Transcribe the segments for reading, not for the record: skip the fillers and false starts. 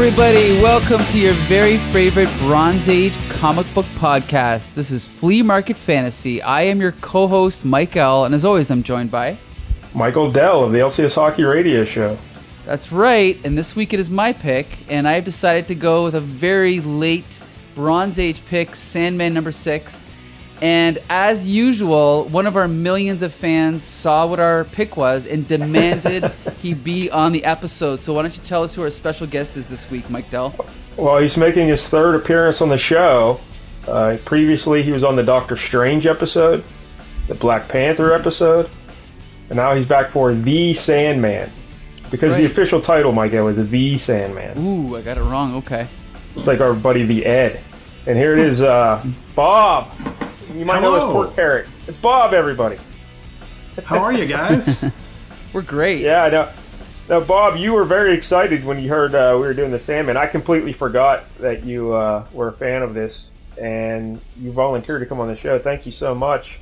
everybody. Welcome to your very favorite Bronze Age comic book podcast. This is Flea Market Fantasy. I am your co-host, Mike L., and as always, I'm joined by... Michael Dell of the LCS Hockey Radio Show. That's right, and this week it is my pick, and I've decided to go with a very late Bronze Age pick, Sandman number 6. And as usual, one of our millions of fans saw what our pick was and demanded he be on the episode. So why don't you tell us who our special guest is this week, Mike Dell? Well, he's making his third appearance on the show. Previously, he was on the Doctor Strange episode, the Black Panther episode, and now he's back for The Sandman. Because the official title, Michael, is The Sandman. Ooh, I got it wrong. Okay. It's like our buddy The Ed. And here it is, Bob. You might know as PorkCarrot. It's Bob, everybody. How are you guys? We're great. Yeah, I know. Now, Bob, you were very excited when you heard we were doing the Sandman. I completely forgot that you were a fan of this, and you volunteered to come on the show. Thank you so much.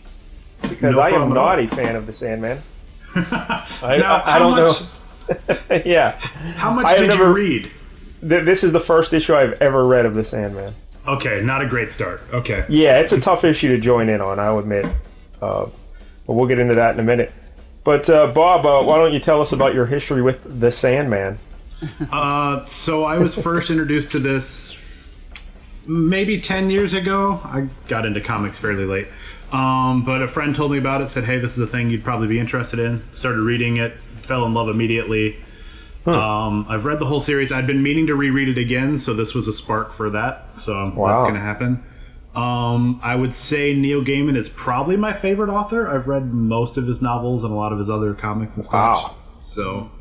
Because I am not a fan of the Sandman. I don't know. Yeah. How much did you read? This is the first issue I've ever read of the Sandman. Okay, not a great start. Okay. Yeah, it's a tough issue to join in on, I'll admit. But we'll get into that in a minute. But, Bob, why don't you tell us about your history with the Sandman? So I was first introduced to this maybe 10 years ago. I got into comics fairly late. But a friend told me about it, said, hey, this is a thing you'd probably be interested in. Started reading it, fell in love immediately. I've read the whole series. I'd been meaning to reread it again, so this was a spark for that. So that's going to happen. I would say Neil Gaiman is probably my favorite author. I've read most of his novels and a lot of his other comics and stuff. Wow. So,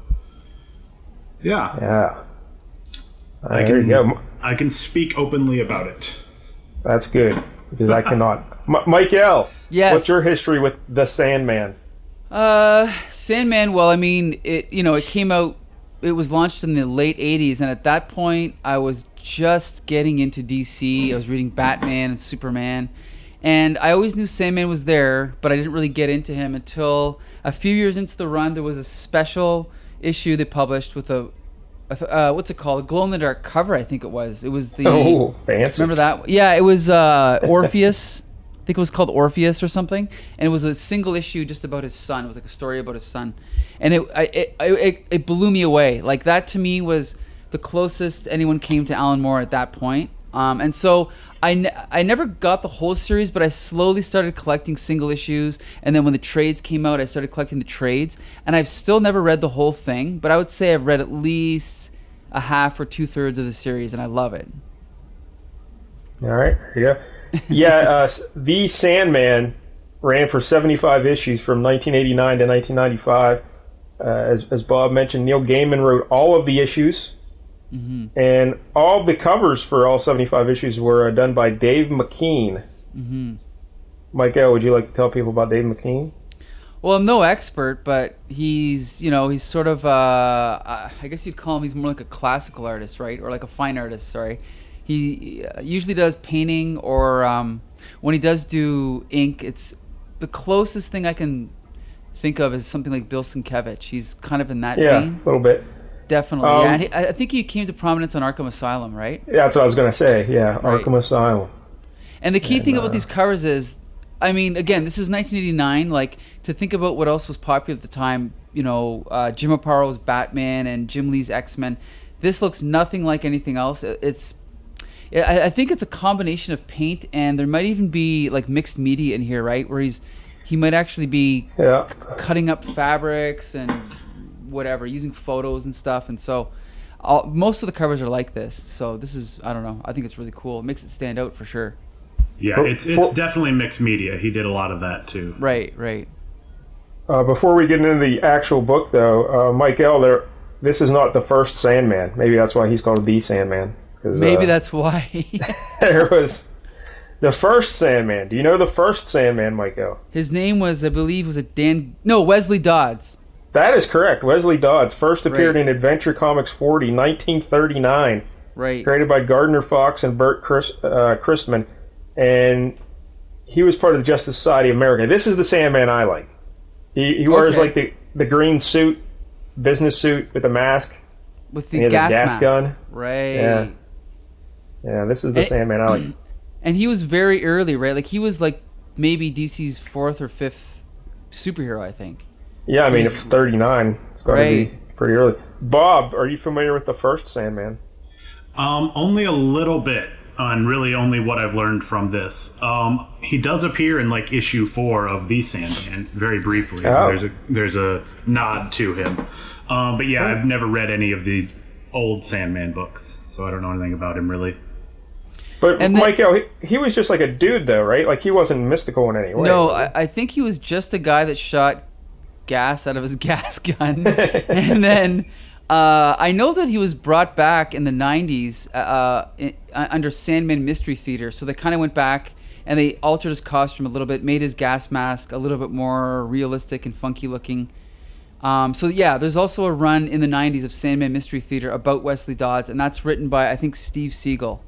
yeah. Yeah. There you go. I can speak openly about it. That's good, because I cannot. Mike L., yes. What's your history with the Sandman? Sandman, well, I mean, it came out... It was launched in the late 80s, and at that point, I was just getting into DC. I was reading Batman and Superman, and I always knew Sandman was there, but I didn't really get into him until a few years into the run. There was a special issue they published with a what's it called? A glow-in-the-dark cover, I think it was. It was the... Oh, fancy. Remember that? Yeah, it was Orpheus. I think it was called Orpheus or something, and it was a single issue just about his son. It was like a story about his son, and it blew me away. Like, that to me was the closest anyone came to Alan Moore at that point. And so I never got the whole series, but I slowly started collecting single issues, and then when the trades came out, I started collecting the trades, and I've still never read the whole thing, but I would say I've read at least a half or 2/3 of the series, and I love it. All right, here you go. Yeah, The Sandman ran for 75 issues from 1989 to 1995. As Bob mentioned, Neil Gaiman wrote all of the issues, and all the covers for all 75 issues were done by Dave McKean. Michael, would you like to tell people about Dave McKean? Well, I'm no expert, but he's sort of, I guess you'd call him, he's more like a classical artist, right? Or like a fine artist, sorry. He usually does painting, or when he does do ink, it's the closest thing I can think of is something like Bill Sienkiewicz. He's kind of in that vein. Yeah, a little bit. Definitely. Yeah. And I think he came to prominence on Arkham Asylum, right? Yeah, that's what I was going to say. Yeah, right. Arkham Asylum. And the key thing about these covers is, I mean, again, this is 1989. Like, to think about what else was popular at the time, Jim Aparo's Batman and Jim Lee's X-Men. This looks nothing like anything else. I think it's a combination of paint, and there might even be like mixed media in here, right? Where he might actually be cutting up fabrics and whatever, using photos and stuff. And so most of the covers are like this. So this is, I don't know, I think it's really cool. It makes it stand out for sure. Yeah, it's definitely mixed media. He did a lot of that too. Right. Before we get into the actual book, though, Mike L., this is not the first Sandman. Maybe that's why he's called The Sandman. Maybe that's why. There was the first Sandman. Do you know the first Sandman, Michael? His name was, I believe, Wesley Dodds. That is correct. Wesley Dodds first appeared in Adventure Comics 40, 1939. Right. Created by Gardner Fox and Bert Christman. And he was part of the Justice Society of America. This is the Sandman I like. He wears like the green suit, business suit with a mask. with He the has a gas gas mask. gun. Right. Yeah, this is the Sandman I like. And he was very early, right? Like he was like maybe DC's fourth or fifth superhero, I think. Yeah, I mean, it's 39. It's got to be pretty early. Bob, are you familiar with the first Sandman? Only a little bit, and really only what I've learned from this. He does appear in like issue 4 of the Sandman, very briefly. Oh. There's a nod to him. But yeah, I've never read any of the old Sandman books, so I don't know anything about him really. But Michael, he was just like a dude, though, right? Like he wasn't mystical in any way. No, I think he was just a guy that shot gas out of his gas gun, and then I know that he was brought back in the 90s under Sandman Mystery Theater. So they kind of went back and they altered his costume a little bit, made his gas mask a little bit more realistic and funky looking. So yeah, there's also a run in the 90s of Sandman Mystery Theater about Wesley Dodds, and that's written by, I think, Steve Siegel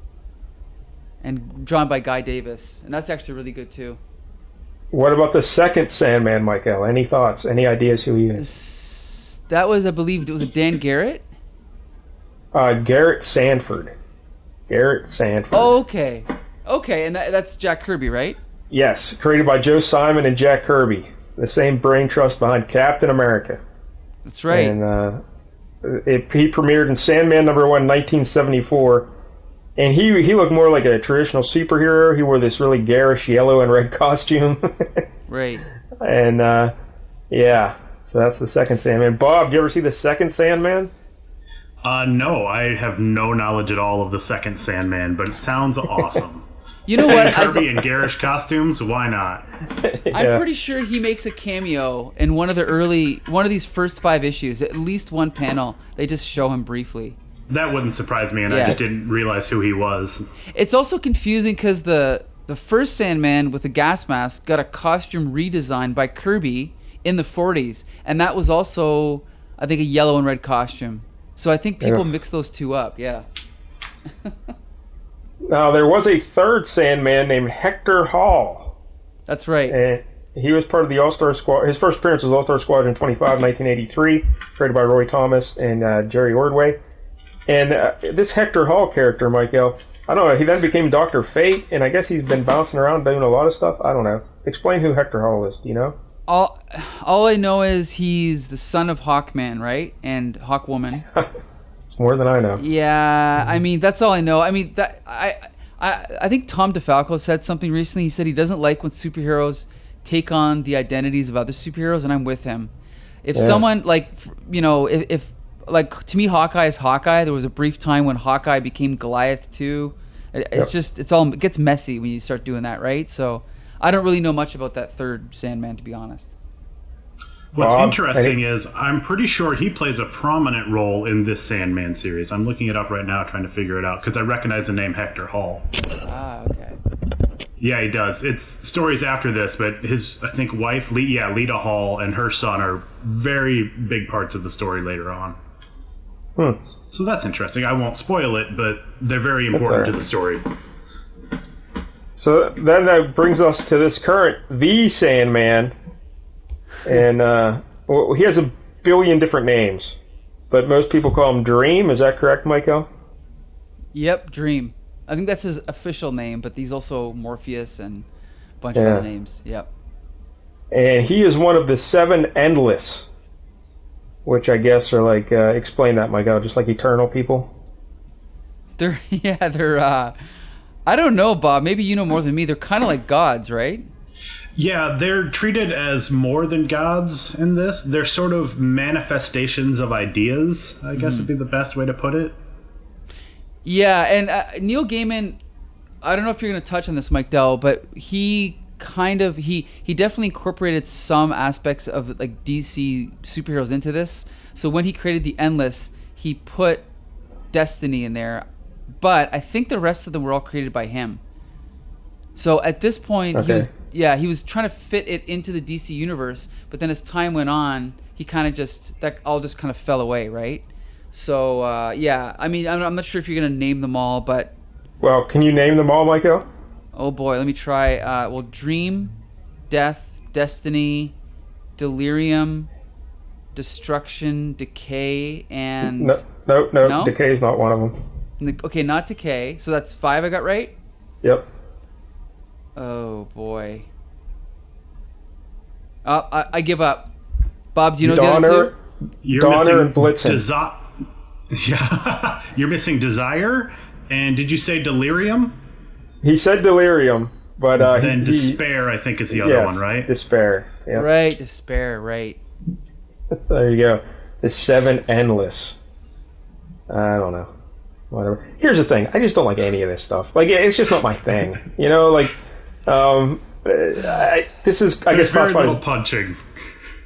and drawn by Guy Davis, and that's actually really good too. What about the second Sandman, Michael? Any thoughts? Any ideas who he is? That was, I believe, was it Dan Garrett? Garrett Sanford. Garrett Sanford. Oh, okay. Okay, and that's Jack Kirby, right? Yes, created by Joe Simon and Jack Kirby, the same brain trust behind Captain America. That's right. And he premiered in Sandman #1, 1974. And he looked more like a traditional superhero. He wore this really garish yellow and red costume. Right. And, yeah, so that's the second Sandman. Bob, did you ever see the second Sandman? No, I have no knowledge at all of the second Sandman, but it sounds awesome. You know what? Kirby in garish costumes, why not? I'm pretty sure he makes a cameo in one of these first 5 issues. At least one panel, they just show him briefly. That wouldn't surprise me, and I just didn't realize who he was. It's also confusing because the first Sandman with the gas mask got a costume redesign by Kirby in the 40s, and that was also, I think, a yellow and red costume. So I think people mix those two up, yeah. Now, there was a third Sandman named Hector Hall. That's right. And he was part of the All-Star Squad. His first appearance was All-Star Squadron 25, 1983, created by Roy Thomas and Jerry Ordway. And this Hector Hall character, Michael, I don't know, he then became Dr. Fate, and I guess he's been bouncing around doing a lot of stuff. I don't know. Explain who Hector Hall is, do you know? All I know is he's the son of Hawkman, right? And Hawkwoman. It's more than I know. Yeah, I mean, that's all I know. I mean, I think Tom DeFalco said something recently. He said he doesn't like when superheroes take on the identities of other superheroes, and I'm with him. If someone, like, you know, if like, to me, Hawkeye is Hawkeye. There was a brief time when Hawkeye became Goliath too. It's just, it gets messy when you start doing that, right? So I don't really know much about that third Sandman, to be honest. What's interesting is I'm pretty sure he plays a prominent role in this Sandman series. I'm looking it up right now, trying to figure it out, because I recognize the name Hector Hall. Ah, okay. Yeah, he does. It's stories after this, but his, I think, wife, Lita Hall, and her son are very big parts of the story later on. So that's interesting. I won't spoil it, but they're very important to the story. So then that brings us to this current, the Sandman. And well, he has a billion different names, but most people call him Dream. Is that correct, Michael? Yep, Dream. I think that's his official name, but he's also Morpheus and a bunch of other names. Yep. And he is one of the 7 Endless, which I guess are like, explain that, Michael, just like eternal people? They're I don't know, Bob. Maybe you know more than me. They're kind of like gods, right? Yeah, they're treated as more than gods in this. They're sort of manifestations of ideas, I guess would be the best way to put it. Yeah, and Neil Gaiman, I don't know if you're going to touch on this, Mike Dell, but he definitely incorporated some aspects of like DC superheroes into this. So when he created the Endless, he put Destiny in there, but I think the rest of them were all created by him. So at this point, he was trying to fit it into the DC universe, but then as time went on, he kind of that all just kind of fell away, right? So I mean, I'm not sure if you're gonna name them all, but well, can you name them all, Michael? Oh boy, let me try. Dream, Death, Destiny, Delirium, destruction, decay, and no. Decay is not one of them. Okay, not decay. So that's 5 I got right? Yep. Oh, boy. I give up. Bob, do you know the other two? You're Donner and missing Blitzen. Yeah. You're missing desire. And did you say delirium? He said delirium, but then despair, I think, is the other one, right? Despair. Yep. Right, despair, right. There you go. The 7 endless. I don't know. Whatever. Here's the thing. I just don't like any of this stuff. Like, it's just not my thing. You know, like, this is, I guess, very little punching.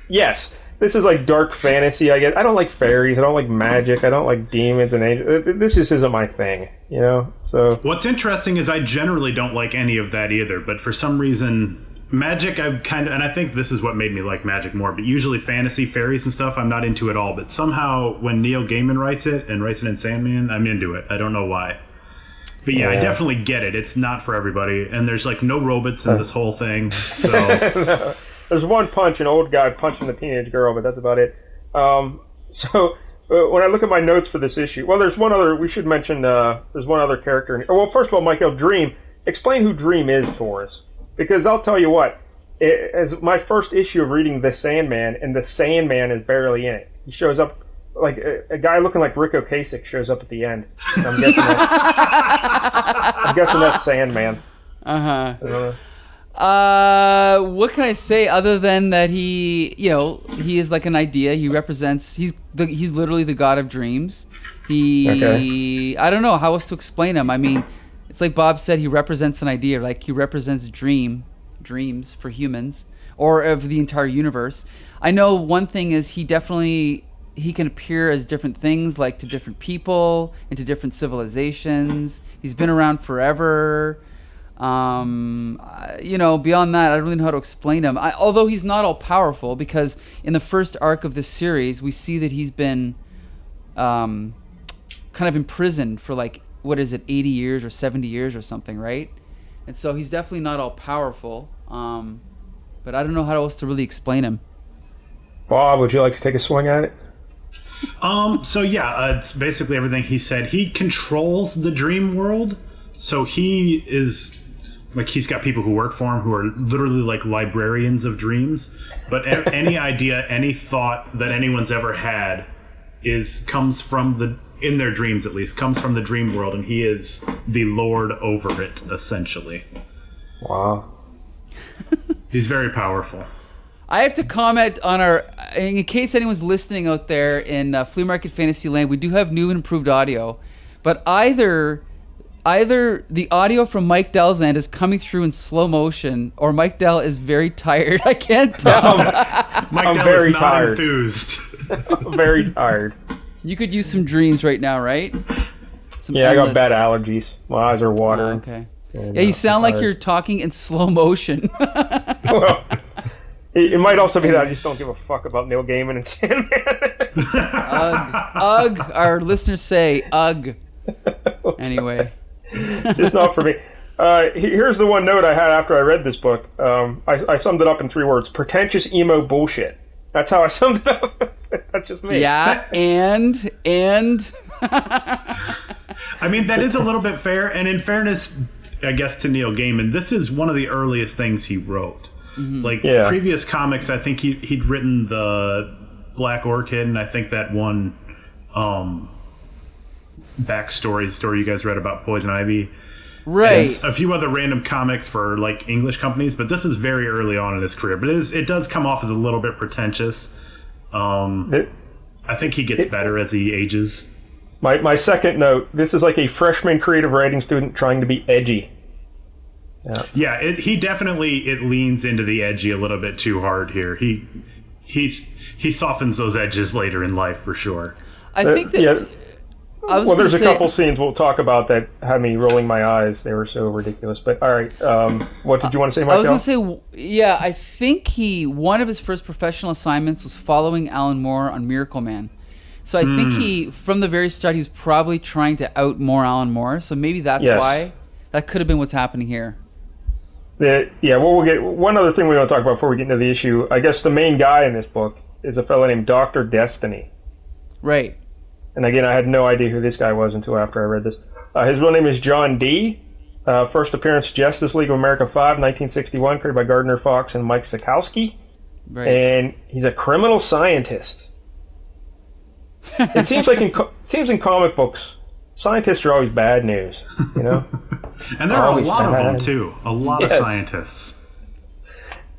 Yes. This is like dark fantasy, I guess. I don't like fairies. I don't like magic. I don't like demons and angels. This just isn't my thing, you know? So what's interesting is I generally don't like any of that either, but for some reason, magic, and I think this is what made me like magic more, but usually fantasy, fairies and stuff, I'm not into at all. But somehow when Neil Gaiman writes it in Sandman, I'm into it. I don't know why. But yeah, I definitely get it. It's not for everybody. And there's like no robots in this whole thing. So no. There's one punch, an old guy punching the teenage girl, but that's about it. So when I look at my notes for this issue, well, there's one other, we should mention, there's one other character in here. Well, first of all, Michael, Dream, explain who Dream is for us. Because I'll tell you what, as my first issue of reading The Sandman, and The Sandman is barely in it. He shows up, like, a guy looking like Rick Ocasek shows up at the end. And I'm guessing that's Sandman. Uh-huh. What can I say other than that he is like an idea. He represents, he's literally the god of dreams. I don't know how else to explain him. I mean, it's like Bob said, he represents an idea, like he represents dreams for humans or of the entire universe. I know one thing is he can appear as different things, like to different people, into different civilizations. He's been around forever. Beyond that, I don't really know how to explain him. Although he's not all powerful, because in the first arc of this series, we see that he's been kind of imprisoned for 80 years or 70 years or something, right? And so he's definitely not all powerful. But I don't know how else to really explain him. Bob, would you like to take a swing at it? It's basically everything he said. He controls the dream world. So he is, he's got people who work for him who are literally like librarians of dreams. But any idea, any thought that anyone's ever had comes from in their dreams at least, comes from the dream world, and he is the lord over it, essentially. Wow. He's very powerful. I have to comment on in case anyone's listening out there in Flea Market Fantasyland, we do have new and improved audio, but either the audio from Mike Dell's end is coming through in slow motion, or Mike Dell is very tired. I can't tell. Mike Dell very is not tired. Enthused. I'm very tired. You could use some dreams right now, right? I got bad allergies. My eyes are watering. Okay. Yeah, you sound like you're talking in slow motion. Well, it might also be that I just don't give a fuck about Neil Gaiman and Sandman. Ugh. Our listeners say ugh. Anyway. Just not for me. Here's the one note I had after I read this book. I summed it up in 3 words. Pretentious emo bullshit. That's how I summed it up. That's just me. Yeah, and... I mean, that is a little bit fair. And in fairness, I guess, to Neil Gaiman, this is one of the earliest things he wrote. Mm-hmm. Previous comics, I think he'd written the Black Orchid, and I think that one backstory story you guys read about Poison Ivy. Right. And a few other random comics for English companies, but this is very early on in his career. But it does come off as a little bit pretentious. I think he gets better as he ages. My second note, this is like a freshman creative writing student trying to be edgy. Yeah, he definitely leans into the edgy a little bit too hard here. He softens those edges later in life for sure. I think that... Yeah. There's a couple scenes we'll talk about that had me rolling my eyes. They were so ridiculous. But all right, what did you want to say, Michael? I was going to say, I think one of his first professional assignments was following Alan Moore on Miracle Man. So I think from the very start, he was probably trying to out more Alan Moore. So maybe that's why. That could have been what's happening here. We'll get one other thing we want to talk about before we get into the issue. I guess the main guy in this book is a fellow named Dr. Destiny. Right. And again, I had no idea who this guy was until after I read this. His real name is John Dee. First appearance, Justice League of America 5, 1961, created by Gardner Fox and Mike Sekowsky. Right. And he's a criminal scientist. It seems like in comic books, scientists are always bad news, you know? And there are a Always lot of them, bad. too. A lot of Yes. scientists.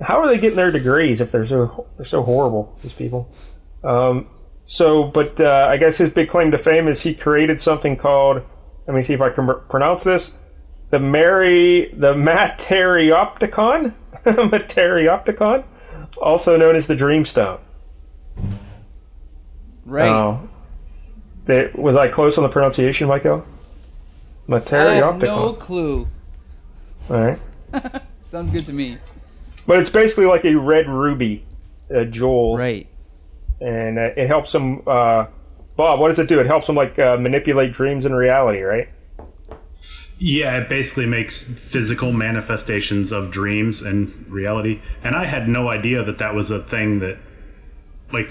How are they getting their degrees if they're so horrible, these people? I guess his big claim to fame is he created something called, let me see if I can pronounce this, the Materiopticon, Materiopticon, also known as the Dreamstone. Right. Was I close on the pronunciation, Michael? I have Materiopticon. no clue. All right. Sounds good to me. But it's basically like a red ruby, a jewel. Right. And it helps them, Bob, what does it do? It helps them manipulate dreams and reality, right? Yeah, it basically makes physical manifestations of dreams and reality. And I had no idea that was a thing that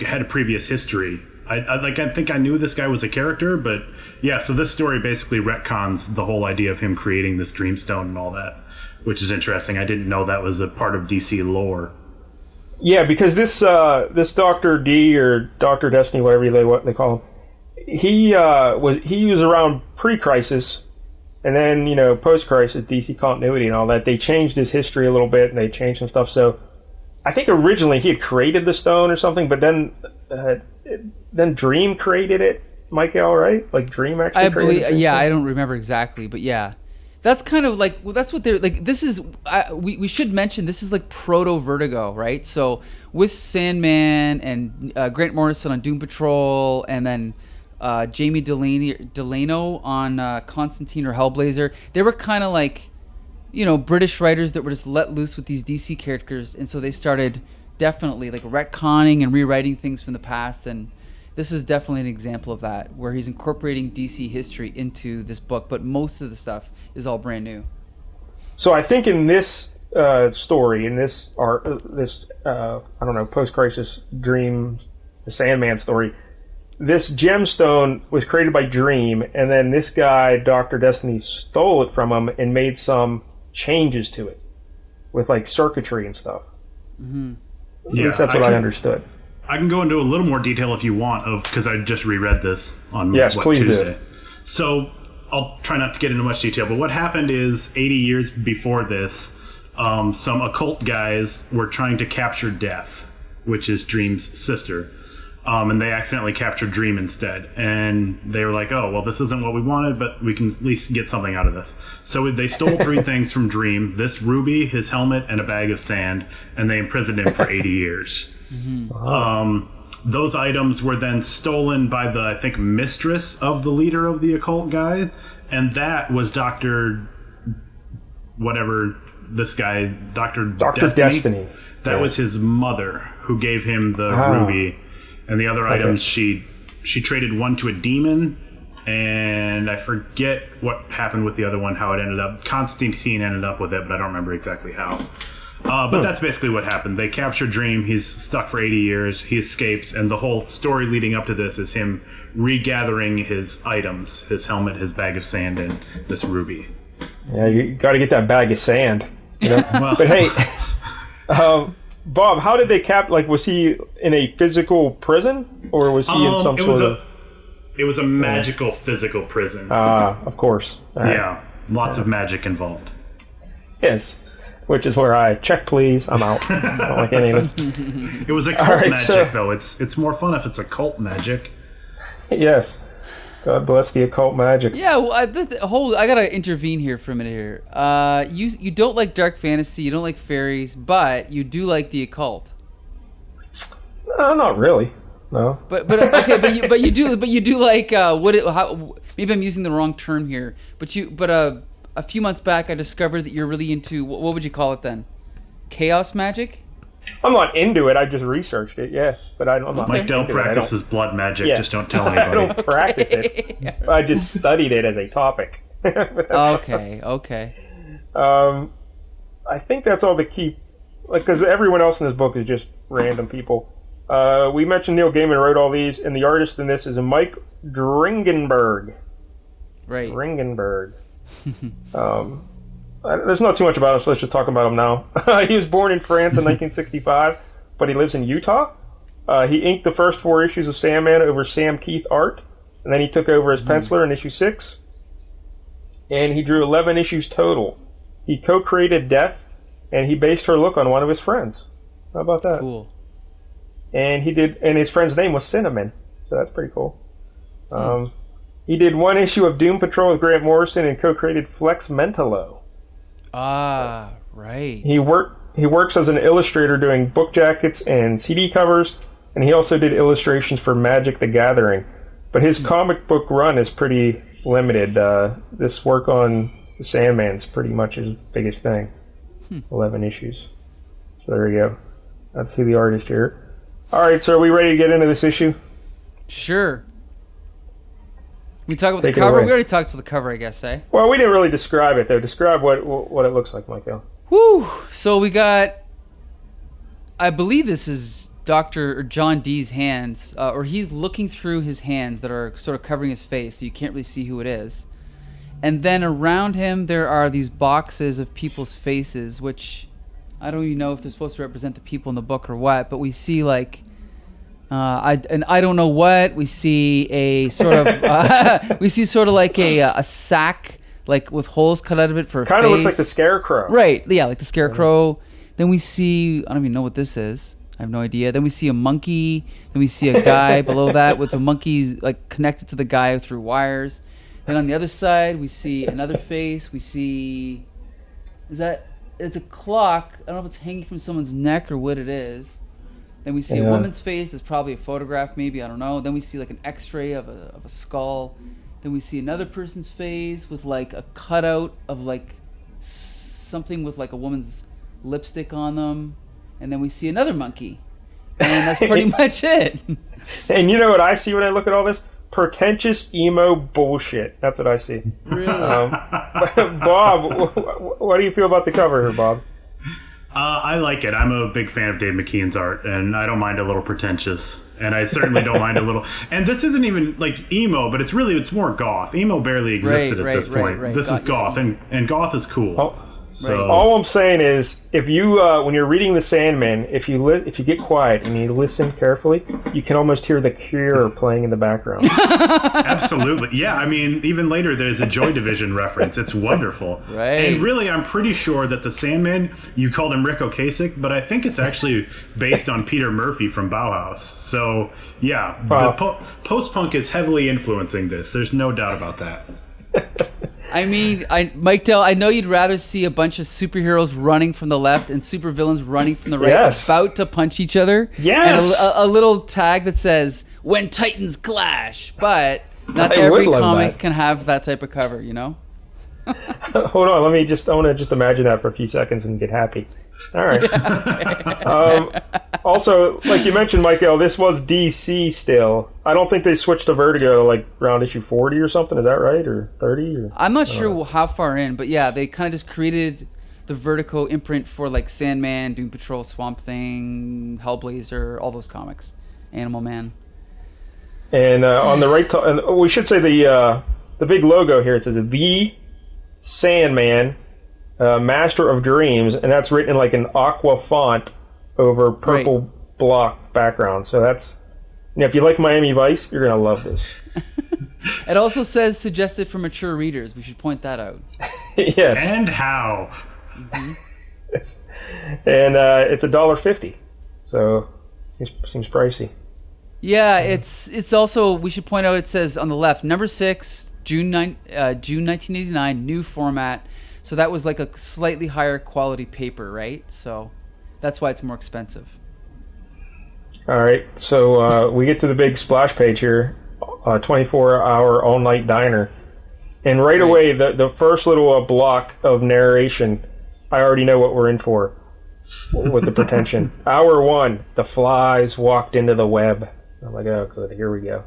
had a previous history. I think I knew this guy was a character, but yeah, so this story basically retcons the whole idea of him creating this Dreamstone and all that, which is interesting. I didn't know that was a part of DC lore. Yeah, because this Dr. D or Dr. Destiny, whatever they call him, he was around pre-crisis, and then post-crisis DC continuity and all that. They changed his history a little bit, and they changed some stuff. So I think originally he had created the stone or something, but then Dream created it. Michael, right? Like Dream actually created it. Yeah, I don't remember exactly, but yeah. That's kind of that's what they're like. This is we should mention this is like proto Vertigo, right? So with Sandman and Grant Morrison on Doom Patrol, and then Jamie Delano on Constantine or Hellblazer, they were kind of like British writers that were just let loose with these DC characters, and so they started definitely retconning and rewriting things from the past, and this is definitely an example of that, where he's incorporating DC history into this book, but most of the stuff is all brand new. So I think in this story, in this art, post-crisis Dream, the Sandman story, this gemstone was created by Dream, and then this guy, Dr. Destiny, stole it from him and made some changes to it with circuitry and stuff. Mm-hmm. At least that's what I understood. I can go into a little more detail if you want, because I just reread this on please Tuesday. Do. So I'll try not to get into much detail, but what happened is 80 years before this, some occult guys were trying to capture Death, which is Dream's sister, and they accidentally captured Dream instead. And they were like, oh, well, this isn't what we wanted, but we can at least get something out of this. So they stole three things from Dream: this ruby, his helmet, and a bag of sand, and they imprisoned him for 80 years. Mm-hmm. Wow. Those items were then stolen by the, I think, mistress of the leader of the occult guy, and that was Dr. whatever this guy, Dr. Destiny. That was his mother, who gave him the ruby, and the other items she traded one to a demon, and I forget what happened with the other one, how it ended up. Constantine ended up with it, but I don't remember exactly how. But that's basically what happened. They capture Dream. He's stuck for 80 years. He escapes, and the whole story leading up to this is him regathering his items, his helmet, his bag of sand, and this ruby. Yeah, you got to get that bag of sand. Well, but hey, Bob, how did they was he in a physical prison, or was he in some sort of... It was a magical physical prison. Of course. Right. Yeah, lots of magic involved. Yes. Which is where I check, please. I'm out. I don't like any of this. It was occult magic, though. It's more fun if it's occult magic. Yes. God bless the occult magic. Yeah, well, I gotta intervene here for a minute here. You don't like dark fantasy, you don't like fairies, but you do like the occult. No, not really. No. But okay, but you do like maybe I'm using the wrong term here, but a few months back, I discovered that you're really into, what would you call it then? Chaos magic? I'm not into it. I just researched it, yes. But I'm not Mike Dell practices blood magic. Just don't tell anybody. I don't practice it. I just studied it as a topic. Okay. I think that's all the key... because everyone else in this book is just random people. We mentioned Neil Gaiman wrote all these, and the artist in this is Mike Dringenberg. Right. Dringenberg. There's not too much about him, so let's just talk about him now. He was born in France in 1965, but he lives in Utah. He inked the first 4 issues of Sandman over Sam Keith art, and then he took over as penciler in issue 6. And he drew 11 issues total. He co-created Death, and he based her look on one of his friends. How about that? Cool. And his friend's name was Cinnamon, so that's pretty cool. He did 1 issue of Doom Patrol with Grant Morrison and co-created Flex Mentalo. Ah, right. He works as an illustrator doing book jackets and CD covers, and he also did illustrations for Magic the Gathering. But his comic book run is pretty limited. This work on the Sandman's pretty much his biggest thing. 11 issues. So there you go. Let's see the artist here. Alright, so are we ready to get into this issue? Sure. We talk about Take the it cover. away. We already talked about the cover, I guess, eh? Well, we didn't really describe it, though. Describe what it looks like, Michael. Whew. So we got, I believe this is Dr. John Dee's hands, or he's looking through his hands that are sort of covering his face, so you can't really see who it is. And then around him, there are these boxes of people's faces, which I don't even know if they're supposed to represent the people in the book or what, but we see like, I don't know what, we see a sort of, we see sort of like a sack, like with holes cut out of it for a face. Kind of looks like the Scarecrow. Right, yeah, like the Scarecrow. Then we see, I don't even know what this is. I have no idea. Then we see a monkey. Then we see a guy below that with the monkeys like connected to the guy through wires. Then on the other side, we see another face. We see, it's a clock. I don't know if it's hanging from someone's neck or what it is. Then we see a woman's face. That's probably a photograph, maybe. I don't know. Then we see like an X-ray of a skull. Then we see another person's face with like a cutout of like something with like a woman's lipstick on them. And then we see another monkey. And that's pretty much it. And you know what I see when I look at all this? Pretentious emo bullshit. That's what I see. Really? Bob, what do you feel about the cover here, Bob? I like it. I'm a big fan of Dave McKean's art, and I don't mind a little pretentious. And I certainly don't mind a little. And this isn't even like emo, but it's more goth. Emo barely existed at this point. This is goth, and goth is cool. Oh. So all I'm saying is, if you when you're reading the Sandman, if you get quiet and you listen carefully, you can almost hear the Cure playing in the background. Absolutely, yeah. I mean, even later there's a Joy Division reference. It's wonderful. Right. And really, I'm pretty sure that the Sandman, you called him Rick Ocasek, but I think it's actually based on Peter Murphy from Bauhaus. So yeah, the post-punk is heavily influencing this. There's no doubt about that. I mean, Mike Dell, I know you'd rather see a bunch of superheroes running from the left and supervillains running from the right, about to punch each other. Yes. And a little tag that says, "When Titans clash." But not every comic can have that type of cover, you know? Hold on, I want to just imagine that for a few seconds and get happy. All right. Yeah, okay. Also, like you mentioned, Michael, this was DC still. I don't think they switched to Vertigo like around issue 40 or something. Is that right? Or 30? Or, I'm not sure how far in, but yeah, they kind of just created the Vertigo imprint for like Sandman, Doom Patrol, Swamp Thing, Hellblazer, all those comics, Animal Man. And on the right, and we should say the big logo here. It says "The Sandman, Master of Dreams," and that's written in like an aqua font over purple block background. So that's, if you like Miami Vice, you're gonna love this. It also says suggested for mature readers. We should point that out. Yes. And how? Mm-hmm. And it's $1.50, so it seems pricey. Yeah, it's also, we should point out, it says on the left, number 6, June 1989, new format. So that was like a slightly higher quality paper, right? So that's why it's more expensive. All right, so we get to the big splash page here, 24-hour all-night diner. And right away, the first little block of narration, I already know what we're in for with the pretension. Hour 1, the flies walked into the web. I'm like, oh, good, here we go.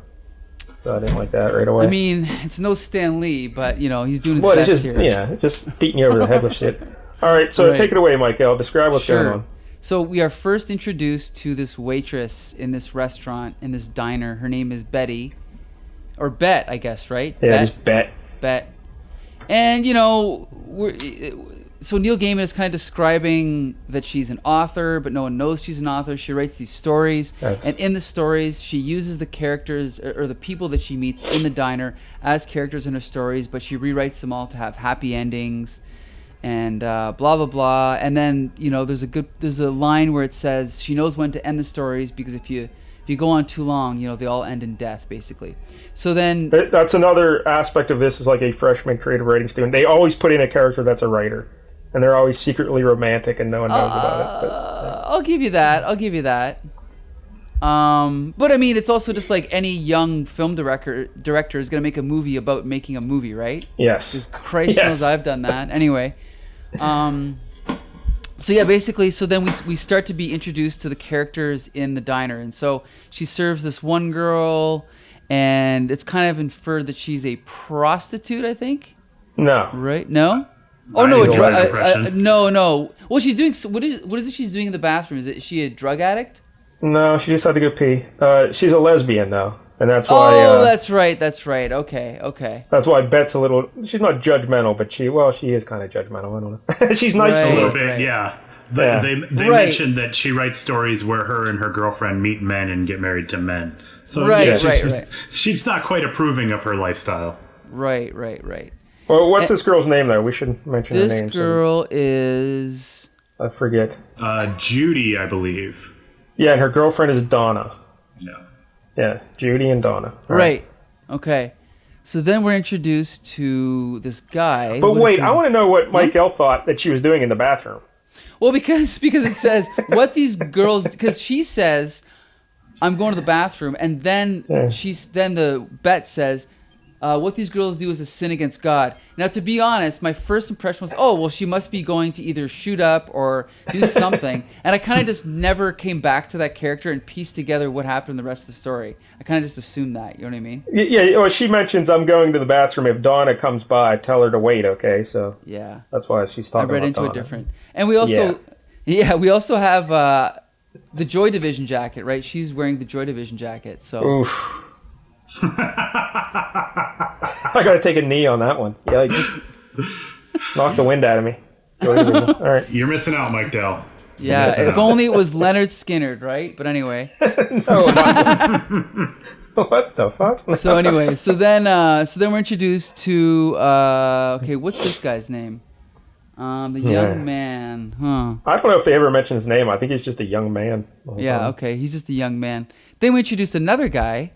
So I didn't like that right away. I mean, it's no Stan Lee, but, you know, he's doing his best here. Yeah, just beating you over the head with shit. All right, so take it away, Michael. Describe what's going on. So we are first introduced to this waitress in this restaurant, in this diner. Her name is Betty. Or Bet, I guess, right? Yeah, just Bet. Bet. And, you know, so Neil Gaiman is kind of describing that she's an author, but no one knows she's an author. She writes these stories, and in the stories, she uses the characters or the people that she meets in the diner as characters in her stories, but she rewrites them all to have happy endings, and blah blah blah. And then, you know, there's a line where it says she knows when to end the stories, because if you go on too long, you know, they all end in death, basically. So then that's another aspect of this, is like a freshman creative writing student. They always put in a character that's a writer, and they're always secretly romantic, and no one knows about it. But, yeah. I'll give you that. But I mean, it's also just like any young film director is going to make a movie about making a movie, right? Yes. Because Christ knows I've done that. Anyway. So yeah, basically, so then we start to be introduced to the characters in the diner, and so she serves this one girl, and it's kind of inferred that she's a prostitute, I think. No. Right? No. Oh no, no. No. Well, she's doing what is it she's doing in the bathroom? Is she a drug addict? No, she just had to go pee. She's a lesbian though, and that's why. Oh, that's right. Okay. That's why Bet's a little. She's not judgmental, but she is kind of judgmental. I don't know. She's nice Right. to A little her. bit, Right. yeah. Yeah. They mentioned that she writes stories where her and her girlfriend meet men and get married to men. So Right. She's not quite approving of her lifestyle. Right. Well, what's this girl's name though? We should mention her name. This girl is. I forget. Judy, I believe. Yeah, and her girlfriend is Donna. Yeah. Yeah, Judy and Donna. All Right. Okay. So then we're introduced to this guy. But What is wait, he? I want to know what Mike L thought that she was doing in the bathroom. Well, because it says what these girls, because she says, "I'm going to the bathroom," and then then the Bet says, "What these girls do is a sin against God." Now, to be honest, my first impression was, "Oh, well, she must be going to either shoot up or do something," and I kind of just never came back to that character and pieced together what happened in the rest of the story. I kind of just assumed that. You know what I mean? Yeah, well, she mentions, "I'm going to the bathroom. If Donna comes by, tell her to wait." Okay, so Yeah. that's why she's talking. I read about into Donna. it different. And we also, we also have the Joy Division jacket, right? She's wearing the Joy Division jacket. So Oof. I gotta take a knee on that one. Yikes. Knock the wind out of me. All right. You're missing out, Mike Dell. yeah, if only it was Leonard Skinner, right? But anyway. No, what the fuck? So anyway, so then we're introduced to okay, what's this guy's name? The young man, huh? I don't know if they ever mention his name. I think he's just a young man. Yeah, okay, he's just a young man. Then we introduced another guy.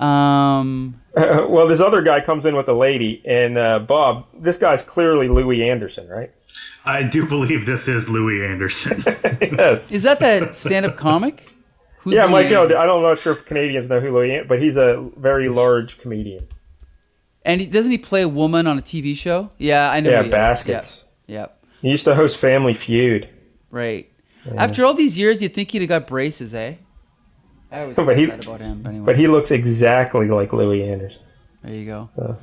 Well, this other guy comes in with a lady, and Bob, this guy's clearly Louis Anderson, right? I do believe this is Louis Anderson. Yes. Is that stand-up comic? Who's Yeah, Louis Mike, Anderson? I'm not sure if Canadians know who Louis Anderson, but he's a very large comedian. And doesn't he play a woman on a TV show? Yeah, I know. Yeah, who he is. Baskets. Yep. He used to host Family Feud. Right. After all these years, you'd think he'd have got braces, eh? I always thought that about him. But anyway, But he looks exactly like Louis Anderson. there you go. So,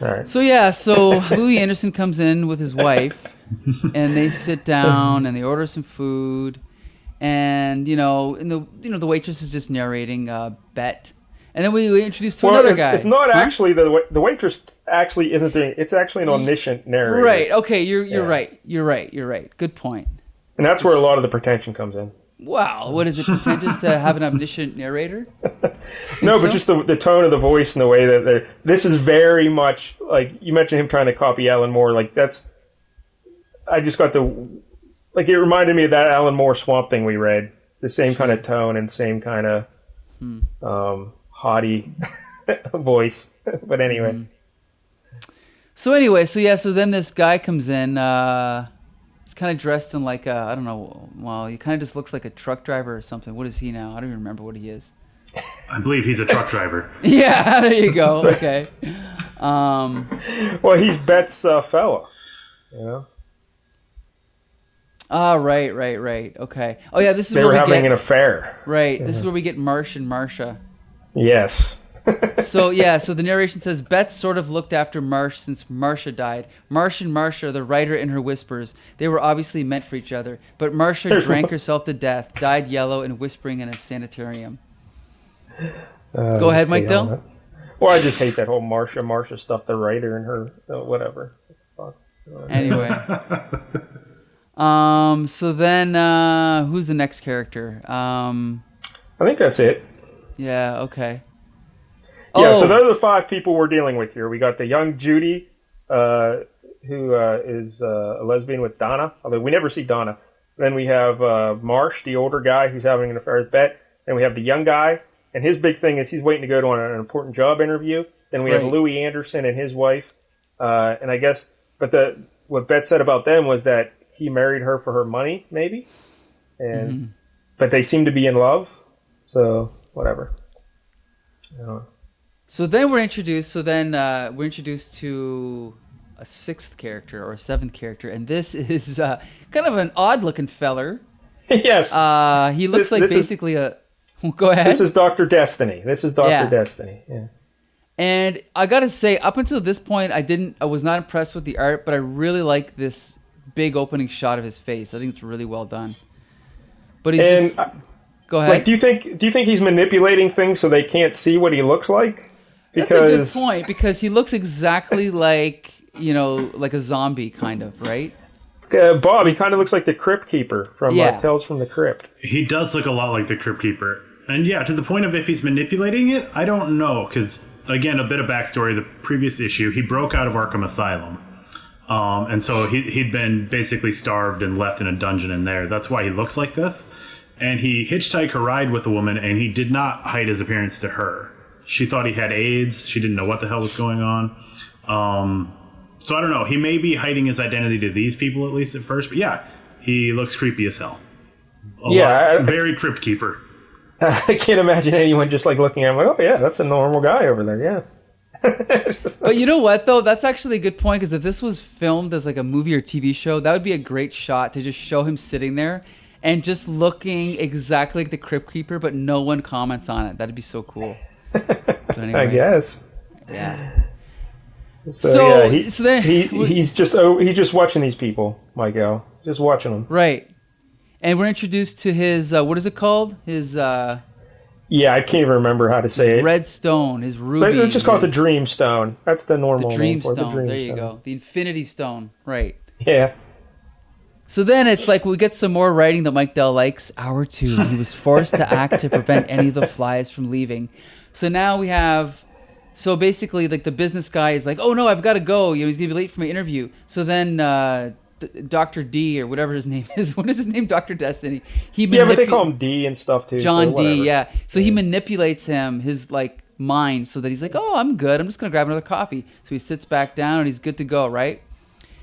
all right. So Louis Anderson comes in with his wife, and they sit down and they order some food, and the waitress is just narrating Bet, and then we introduce to another guy. It's not actually the waitress. Actually, isn't doing. It's actually an omniscient narrator. Right. Okay. You're right. You're right. Good point. And that's where a lot of the pretension comes in. Wow. What is it? Pretentious to have an omniscient narrator? No, so? but just the tone of the voice and the way that this is very much like you mentioned him trying to copy Alan Moore. Like that's, I just got it reminded me of that Alan Moore Swamp Thing we read. The same kind of tone and same kind of haughty voice. But anyway. So then this guy comes in. He's kind of dressed in like I don't know. Well, he kind of just looks like a truck driver or something. What is he now? I don't even remember what he is. I believe he's a truck driver. Yeah, there you go. Okay. Well, he's Bet's fella. You know. Ah, right. Okay. Oh yeah, this is They where were we having get an affair. right. This is where we get Marsh and Marsha. Yes. So the narration says Beth sort of looked after Marsh since Marcia died. Marsh and Marcia, the writer in her whispers, they were obviously meant for each other. But Marcia drank herself to death, died yellow and whispering in a sanitarium. Go ahead, Mike Dell. Well, I just hate that whole Marcia stuff. The writer and her whatever. Anyway. So then, who's the next character? I think that's it. Yeah. Okay. Yeah, so those are the 5 people we're dealing with here. We got the young Judy, who is a lesbian with Donna, although we never see Donna. Then we have Marsh, the older guy who's having an affair with Bette. Then we have the young guy, and his big thing is he's waiting to go to an important job interview. Then we have Louis Anderson and his wife, and I guess, but what Bette said about them was that he married her for her money, maybe, and but they seem to be in love, so whatever. So then we're introduced. We're introduced to a 6th character or a 7th character, and this is kind of an odd-looking feller. Yes. He looks like basically a. Go ahead. This is Dr. Destiny. Destiny. Yeah. And I gotta say, up until this point, I was not impressed with the art, but I really like this big opening shot of his face. I think it's really well done. But he's go ahead. Like, do you think he's manipulating things so they can't see what he looks like? That's a good point, because he looks exactly like, like a zombie kind of, right? Bob, he kind of looks like the Crypt Keeper from Tales from the Crypt. He does look a lot like the Crypt Keeper. And yeah, to the point of if he's manipulating it, I don't know, because, again, a bit of backstory, the previous issue, he broke out of Arkham Asylum. And so he'd been basically starved and left in a dungeon in there. That's why he looks like this. And he hitchhiked a ride with a woman, and he did not hide his appearance to her. She thought he had AIDS. She didn't know what the hell was going on. So I don't know. He may be hiding his identity to these people, at least at first. But yeah, he looks creepy as hell. Very Crypt Keeper. I can't imagine anyone just like looking at him like, oh yeah, that's a normal guy over there. Yeah. But you know what, though? That's actually a good point, because if this was filmed as like a movie or TV show, that would be a great shot to just show him sitting there and just looking exactly like the Crypt Keeper, but no one comments on it. That'd be so cool. So anyway. I guess. Yeah. So he's just watching these people, Michael. Just watching them. Right. And we're introduced to his, what is it called? His, yeah, I can't even remember how to say it. Red stone, his ruby. Let's just call it the Dream Stone. That's the normal name for it. The Dream Stone. There you go. The Infinity Stone. Right. Yeah. So then it's like we get some more writing that Mike Dell likes. Hour 2. He was forced to act to prevent any of the flies from leaving. So now we have... So basically, like, the business guy is like, oh, no, I've got to go. He's going to be late for my interview. So then Dr. D, or whatever his name is. What is his name? Dr. Destiny. But they call him D and stuff, too. John D, yeah. So he manipulates his, like, mind so that he's like, oh, I'm good. I'm just going to grab another coffee. So he sits back down and he's good to go, right?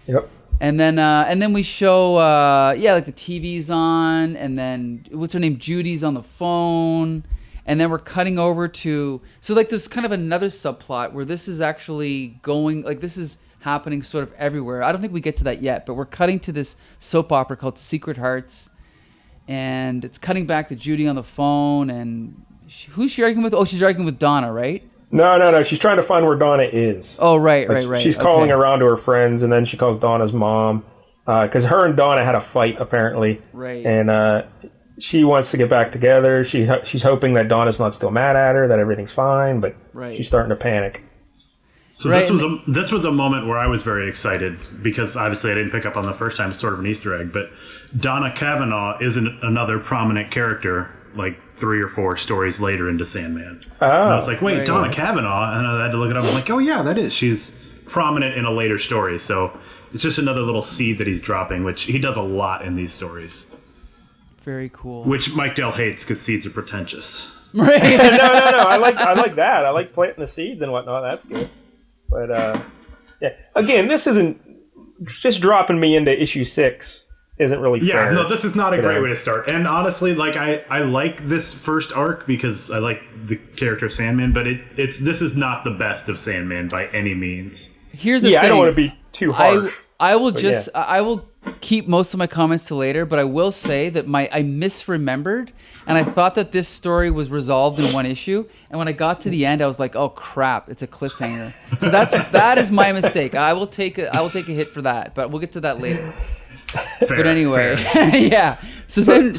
Yep. And then we show, like, the TV's on. And then, what's her name? Judy's on the phone. And then we're cutting over to... So, like, there's kind of another subplot where this is actually going... Like, this is happening sort of everywhere. I don't think we get to that yet, but we're cutting to this soap opera called Secret Hearts. And it's cutting back to Judy on the phone. And who's she arguing with? Oh, she's arguing with Donna, right? No. She's trying to find where Donna is. Oh, right. She's calling around to her friends, and then she calls Donna's mom. Because her and Donna had a fight, apparently. Right. And... she wants to get back together. She's hoping that Donna's not still mad at her, that everything's fine, but she's starting to panic. So this was a moment where I was very excited, because obviously I didn't pick up on the first time. It's sort of an Easter egg, but Donna Kavanaugh is another prominent character, like 3 or 4 stories later into Sandman. Oh. And I was like, wait, Donna Kavanaugh? And I had to look it up. I'm like, oh yeah, that is. She's prominent in a later story. So it's just another little seed that he's dropping, which he does a lot in these stories. Very cool. Which Mike Dell hates because seeds are pretentious. Right. No. I like that. I like planting the seeds and whatnot. That's good. But yeah. Again, this isn't just dropping me into issue 6. Isn't really fair. Yeah. No, this is not a great way to start. And honestly, like I like this first arc because I like the character of Sandman, but this is not the best of Sandman by any means. Here's the thing. I don't want to be too harsh. I will keep most of my comments to later, but I will say that I misremembered, and I thought that this story was resolved in one issue. And when I got to the end, I was like, "Oh crap, it's a cliffhanger." So that is my mistake. I will take a hit for that, but we'll get to that later. But anyway, yeah. So then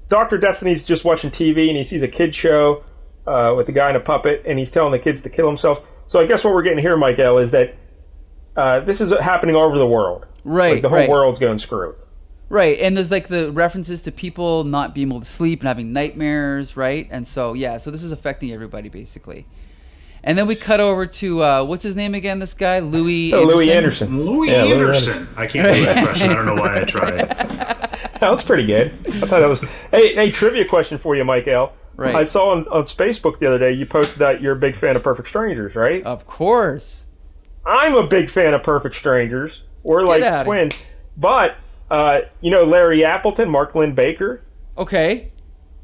Dr. Destiny's just watching TV and he sees a kid show with a guy in a puppet, and he's telling the kids to kill themselves. So I guess what we're getting here, Michael, is that this is happening all over the world. Right. Like the whole world's going screwed. Right, and there's like the references to people not being able to sleep and having nightmares, right? And so so this is affecting everybody basically. And then we cut over to what's his name again? This guy, Louis Anderson. Louis Anderson. I can't do that impression. I don't know why I tried. That was pretty good. I thought that was. Hey, trivia question for you, Michael. Right. I saw on Facebook the other day you posted that you're a big fan of Perfect Strangers, right? Of course. I'm a big fan of Perfect Strangers. We're like twins. But Larry Appleton, Mark Lynn Baker. Okay.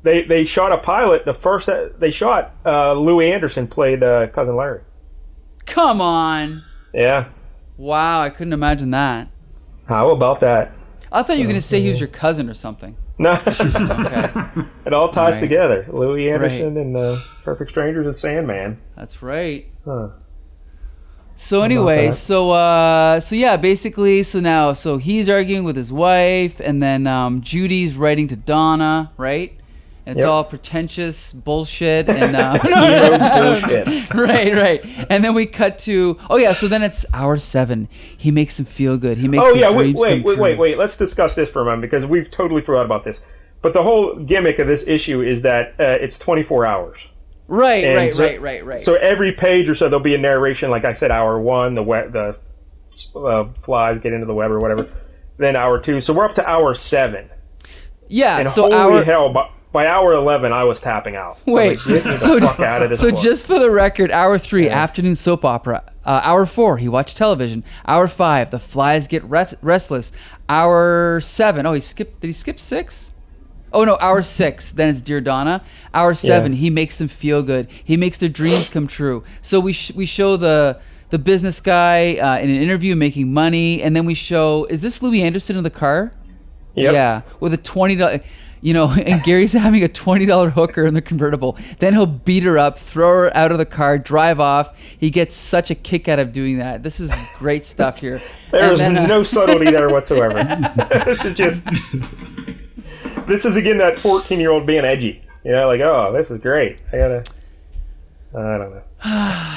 They shot a pilot. The first they shot, Louis Anderson played Cousin Larry. Come on. Yeah. Wow, I couldn't imagine that. How about that? I thought you were going to say he was your cousin or something. No. Okay. It all ties together. Louis Anderson Right. and Perfect Strangers and Sandman. That's right. Huh. So anyway, basically, so he's arguing with his wife, and then Judy's writing to Donna, right? And it's all pretentious bullshit and bullshit. Right. And then we cut to so then it's hour 7. He makes them feel good. He makes dreams come true. Wait. Let's discuss this for a moment because we've totally forgot about this. But the whole gimmick of this issue is that it's 24 hours. Right. So every page or so there'll be a narration, like I said, hour 1, the flies get into the web or whatever. Then hour 2, so we're up to hour 7. Yeah. And so holy hell, by hour 11, I was tapping out. Wait. So just for the record, hour 3, afternoon soap opera. Hour 4, he watched television. Hour 5, the flies get restless. Hour 7, did he skip 6? Oh no, hour 6, then it's Dear Donna. Hour 7, he makes them feel good. He makes their dreams come true. So we show the business guy in an interview making money, and then we show, is this Louis Anderson in the car? Yep. Yeah, with a $20, and Gary's having a $20 hooker in the convertible. Then he'll beat her up, throw her out of the car, drive off. He gets such a kick out of doing that. This is great stuff here. There's no subtlety there whatsoever. This is again that 14-year-old being edgy. This is great. I don't know.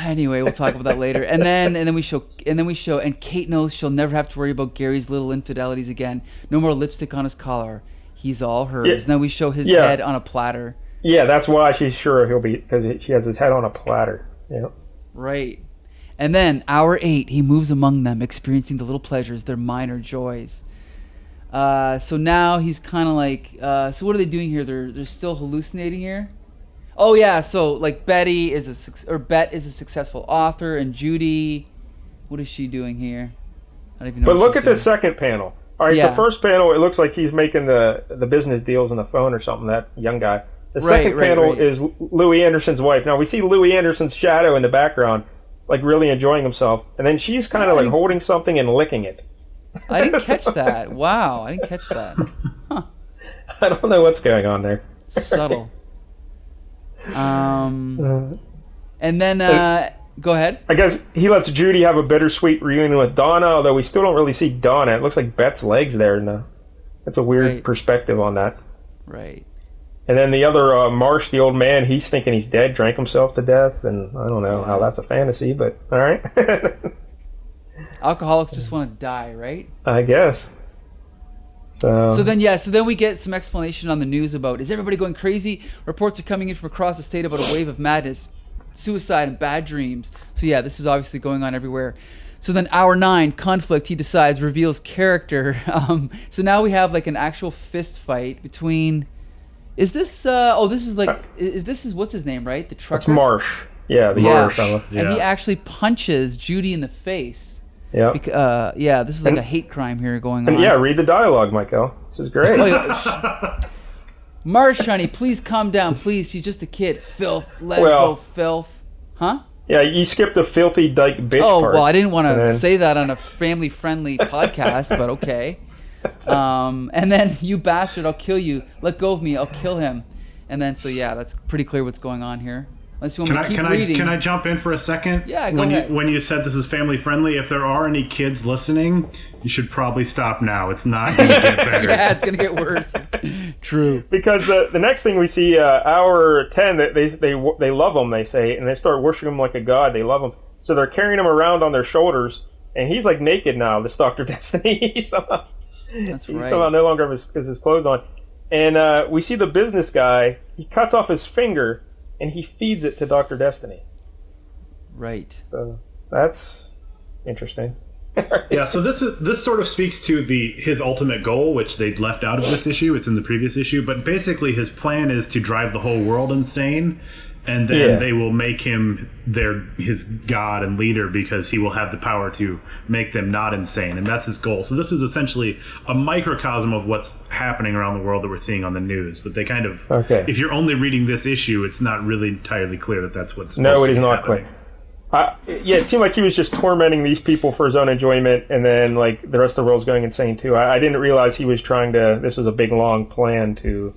Anyway, we'll talk about that later. And then we show, and Kate knows she'll never have to worry about Gary's little infidelities again. No more lipstick on his collar. He's all hers. And then we show his head on a platter. Yeah, that's why she's sure he'll be, because she has his head on a platter. Yeah. Right. And then hour 8, he moves among them, experiencing the little pleasures, their minor joys. So now he's kind of like, so what are they doing here? They're still hallucinating here. Oh yeah, so like Bet is a successful author, and Judy, what is she doing here? I don't even know. But look at the second panel. All right, Yeah. the first panel, it looks like he's making the business deals on the phone or something, that young guy. The second panel is Louis Anderson's wife. Now, we see Louis Anderson's shadow in the background, like really enjoying himself. And then she's kind of like holding something and licking it. I didn't catch that. Wow, I didn't catch that. Huh. I don't know what's going on there. Subtle. And then, go ahead. I guess he lets Judy have a bittersweet reunion with Donna, although we still don't really see Donna. It looks like Beth's legs there. That's a weird perspective on that. Right. And then the other, Marsh, the old man, he's thinking he's dead, drank himself to death, and I don't know how that's a fantasy, but all right. Alcoholics just want to die, right? I guess. So then we get some explanation on the news about, is everybody going crazy? Reports are coming in from across the state about a wave of madness, suicide, and bad dreams. So yeah, this is obviously going on everywhere. So then hour 9, conflict, he decides, reveals character. So now we have like an actual fist fight between... Is this, this is like, is what's his name, right? The trucker? It's Marsh. Yeah, the Marsh fellow. And he actually punches Judy in the face. Yeah. This is like a hate crime here going on. And read the dialogue, Michael. This is great. Marsh, honey, please calm down, please. She's just a kid. Filth, lesbo, filth. Huh? Yeah, you skipped the filthy dyke bitch part. Oh, well, I didn't want to say that on a family-friendly podcast, but okay. And then, you bastard, I'll kill you. Let go of me, I'll kill him. And then, so yeah, that's pretty clear what's going on here. Unless you want me to keep reading. Can I jump in for a second? Yeah, go ahead. When you said this is family friendly, if there are any kids listening, you should probably stop now. It's not going to get better. Yeah, it's going to get worse. True. Because the next thing we see, hour 10, they love him, they say, and they start worshiping him like a god. They love him. So they're carrying him around on their shoulders, and he's like naked now, this Dr. Destiny. He's somehow no longer has his clothes on. And we see the business guy, he cuts off his finger, and he feeds it to Dr. Destiny. Right. So that's interesting. Yeah, so this sort of speaks to his ultimate goal, which they'd left out of this issue. It's in the previous issue, but basically his plan is to drive the whole world insane, and then they will make him his god and leader because he will have the power to make them not insane, and that's his goal. So this is essentially a microcosm of what's happening around the world that we're seeing on the news. But they kind of, if you're only reading this issue, it's not really entirely clear that that's what's supposed to be happening. Clear. Yeah, it seemed like he was just tormenting these people for his own enjoyment, and then like the rest of the world's going insane too. I didn't realize he was this was a big long plan to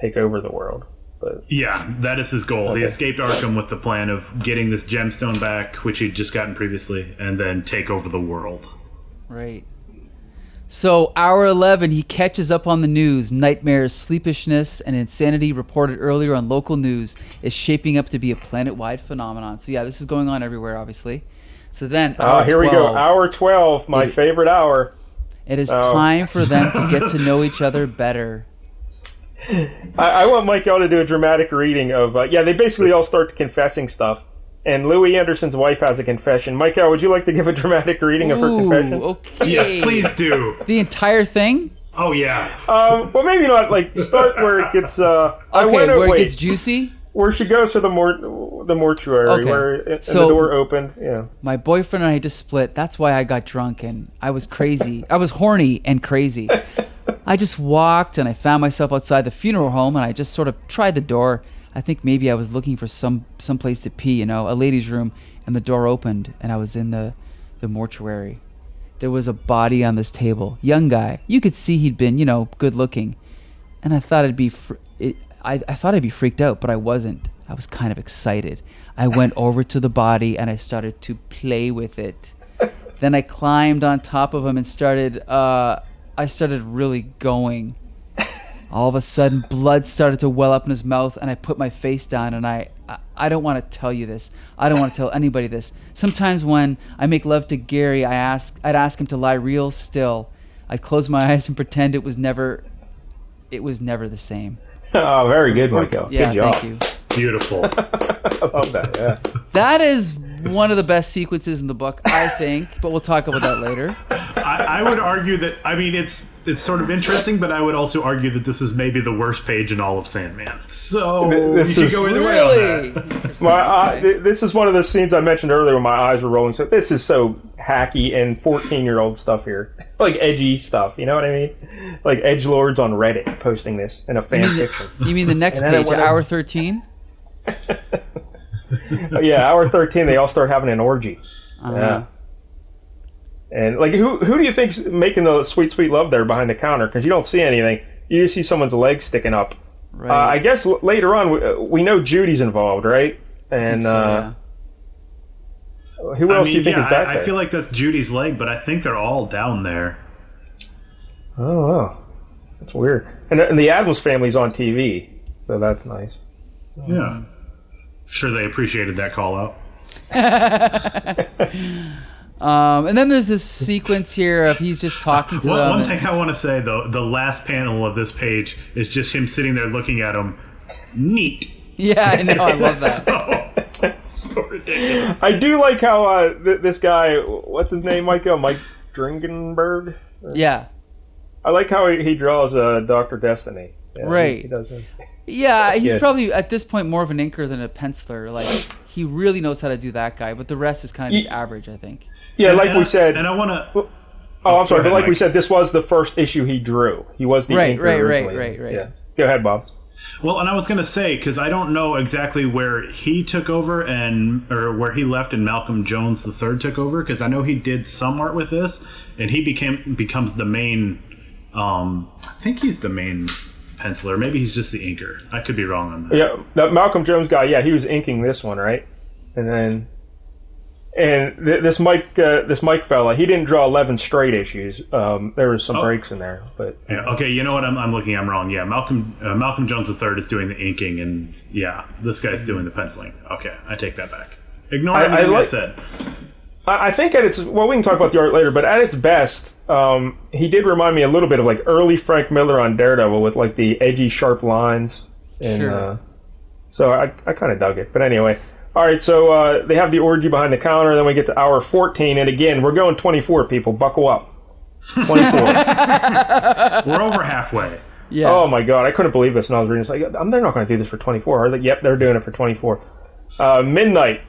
take over the world. But yeah, that is his goal. He escaped Arkham with the plan of getting this gemstone back, which he'd just gotten previously, and then take over the world. Right. So, hour 11, he catches up on the news. Nightmares, sleepishness, and insanity reported earlier on local news is shaping up to be a planet-wide phenomenon. So, yeah, this is going on everywhere, obviously. So then, hour 12, here we go. Hour 12, my favorite hour. It is time for them to get to know each other better. I want Mike L to do a dramatic reading of they basically all start confessing stuff, and Louis Anderson's wife has a confession. Mike L, would you like to give a dramatic reading of her confession? Okay. Yes, please do. The entire thing? Oh yeah. Well, maybe not. Like start where it gets. Where it gets juicy. Where she goes to the mortuary, where the door opened. Yeah. My boyfriend and I just split. That's why I got drunk and I was crazy. I was horny and crazy. I just walked and I found myself outside the funeral home and I just sort of tried the door. I think maybe I was looking for some place to pee, a ladies' room, and the door opened and I was in the mortuary. There was a body on this table, young guy. You could see he'd been, good looking, and I thought I thought I'd be freaked out, but I wasn't. I was kind of excited. I went over to the body and I started to play with it. Then I climbed on top of him and started really going. All of a sudden, blood started to well up in his mouth, and I put my face down, and I don't want to tell you this. I don't want to tell anybody this. Sometimes when I make love to Gary, I'd ask him to lie real still. I'd close my eyes and pretend it was never the same. Oh, very good, Michael. Yeah, good job. Thank you. Beautiful. I love that, yeah. That is one of the best sequences in the book, I think, but we'll talk about that later. I would argue that, it's sort of interesting, but I would also argue that this is maybe the worst page in all of Sandman. So you could go either way on that. This is one of those scenes I mentioned earlier where my eyes were rolling. So this is so hacky and 14-year-old stuff here. Like edgy stuff, you know what I mean? Like edgelords on Reddit posting this in a fan fiction. You mean the next page, hour 13? Yeah, hour 13, they all start having an orgy. Yeah. And like, who do you think's making the sweet, sweet love there behind the counter? Because you don't see anything. You just see someone's legs sticking up. Right. I guess later on, we know Judy's involved, right? And who else do you think is back there? I feel like that's Judy's leg, but I think they're all down there. Oh, wow. That's weird. And the Addams family's on TV, so that's nice. Yeah. Sure they appreciated that call out. And then there's this sequence here of he's just talking to them. One thing I want to say, though, the last panel of this page is just him sitting there looking at him. Neat. Yeah, I know. I love that. So ridiculous. I do like how this guy, what's his name, Michael? Mike Dringenberg? Yeah. I like how he draws Dr. Destiny. Yeah, right. He does it. Yeah, he's probably at this point more of an inker than a penciler. Like, he really knows how to do that guy, but the rest is kind of just average, I think. Yeah, we said. And I want to. I'm sorry, but we said, this was the first issue he drew. He was the inker originally. Right. Yeah. Go ahead, Bob. Well, and I was going to say, because I don't know exactly where he took over or where he left and Malcolm Jones III took over, because I know he did some art with this, and he becomes the main, I think he's the main penciler. Maybe he's just the inker. I could be wrong on that. Yeah, that Malcolm Jones guy, yeah, he was inking this one, right? This Mike fella, he didn't draw 11 straight issues. There was some breaks in there, but yeah, okay. You know what? I'm wrong. Yeah, Malcolm Jones III is doing the inking, and yeah, this guy's doing the penciling. Okay, I take that back. Ignore everything I said. I think at its we can talk about the art later, but at its best, he did remind me a little bit of like early Frank Miller on Daredevil with like the edgy, sharp lines, and Sure. So I kind of dug it. But anyway. All right, so they have the orgy behind the counter, then we get to hour 14, and again, we're going 24, people. Buckle up. 24. We're over halfway. Yeah. Oh, my God. I couldn't believe this, and I was reading this. Like, they're not going to do this for 24, are they? Yep, they're doing it for 24. Midnight,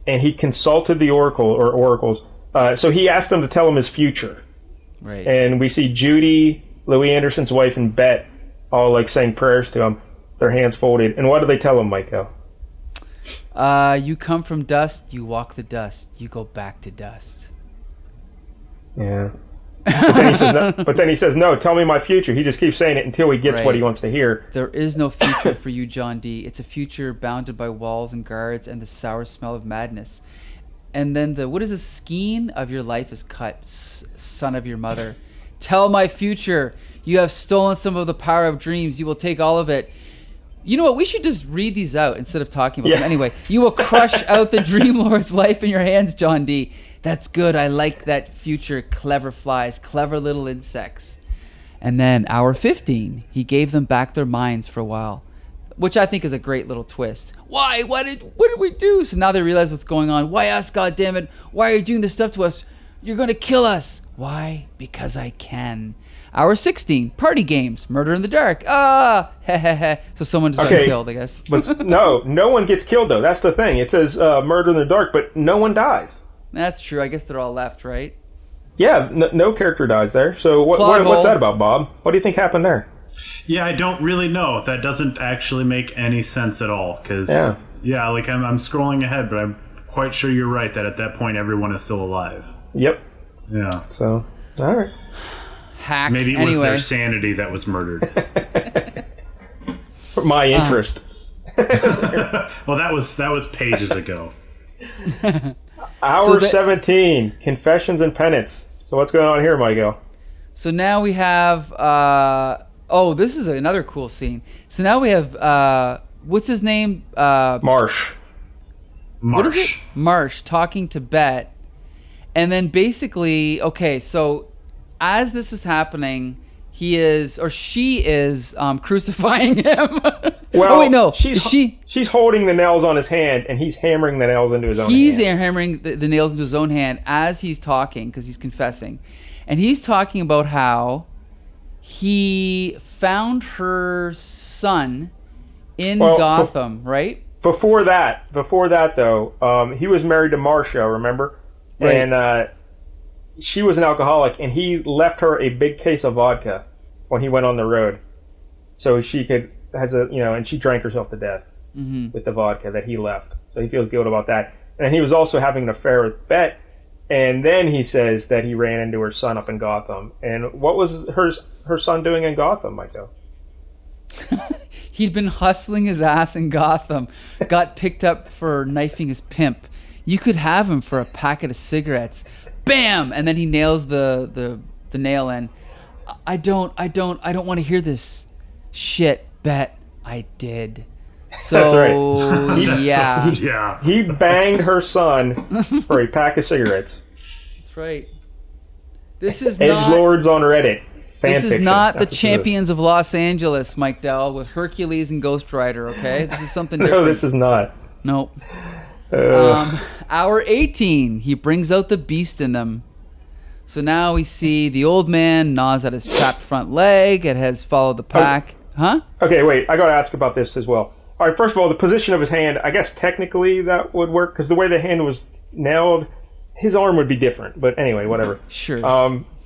and he consulted the oracles. So he asked them to tell him his future. Right. And we see Judy, Louis Anderson's wife, and Bet all, like, saying prayers to him, their hands folded. And what do they tell him, Michael? You come from dust, you walk the dust, you go back to dust. Yeah. But then he says, no, tell me my future. He just keeps saying it until he gets what he wants to hear. There is no future for you, John D. It's a future bounded by walls and guards and the sour smell of madness. And then what is the skein of your life is cut, son of your mother. Tell my future. You have stolen some of the power of dreams. You will take all of it. You know what? We should just read these out instead of talking about them. Anyway, you will crush out the Dream Lord's life in your hands, John D. That's good. I like that future. Clever flies, clever little insects. And then hour 15, he gave them back their minds for a while, which I think is a great little twist. Why? What did we do? So now they realize what's going on. Why us, goddammit? Why are you doing this stuff to us? You're going to kill us. Why? Because I can. Hour 16, party games, murder in the dark. So someone's gotten killed, I guess. But no one gets killed, though. That's the thing. It says murder in the dark, but no one dies. That's true. I guess they're all left, right? Yeah, no character dies there. So what's that about, Bob? What do you think happened there? Yeah, I don't really know. That doesn't actually make any sense at all. Because, like I'm scrolling ahead, but I'm quite sure you're right that at that point everyone is still alive. Yep. Yeah. So, all right. Hack. Maybe it was their sanity that was murdered. For my interest. Well, that was pages ago. Hour 17, Confessions and Penance. So what's going on here, Michael? So now we have... this is another cool scene. So now we have... what's his name? Marsh. What is it? Marsh talking to Bet. And then basically... Okay, so... As this is happening, she is crucifying him. Well, wait, no. She's holding the nails on his hand, and he's hammering the nails into his own hand. He's hammering the nails into his own hand as he's talking, because he's confessing. And he's talking about how he found her son in Gotham, right? Before that, though, he was married to Marcia, remember? Right. And she was an alcoholic, and he left her a big case of vodka when he went on the road, so she could and she drank herself to death with the vodka that he left. So he feels guilt about that. And he was also having an affair with Bet, and then he says that he ran into her son up in Gotham. And what was her son doing in Gotham, Michael? He'd been hustling his ass in Gotham, got picked up for knifing his pimp. You could have him for a packet of cigarettes. Bam! And then he nails the nail in. I don't want to hear this shit, Bet. I did. So That's right. He banged her son for a pack of cigarettes. That's right. This is Edgelords on Reddit. This is not the Champions of Los Angeles, Mike Dell, with Hercules and Ghost Rider. Okay, this is something different. No, this is not. Nope. Hour 18, he brings out the beast in them. So now we see the old man gnaws at his trapped front leg. It has followed the pack. Huh? Okay, wait. I got to ask about this as well. All right, first of all, the position of his hand, I guess technically that would work, because the way the hand was nailed, his arm would be different. But anyway, whatever. Sure.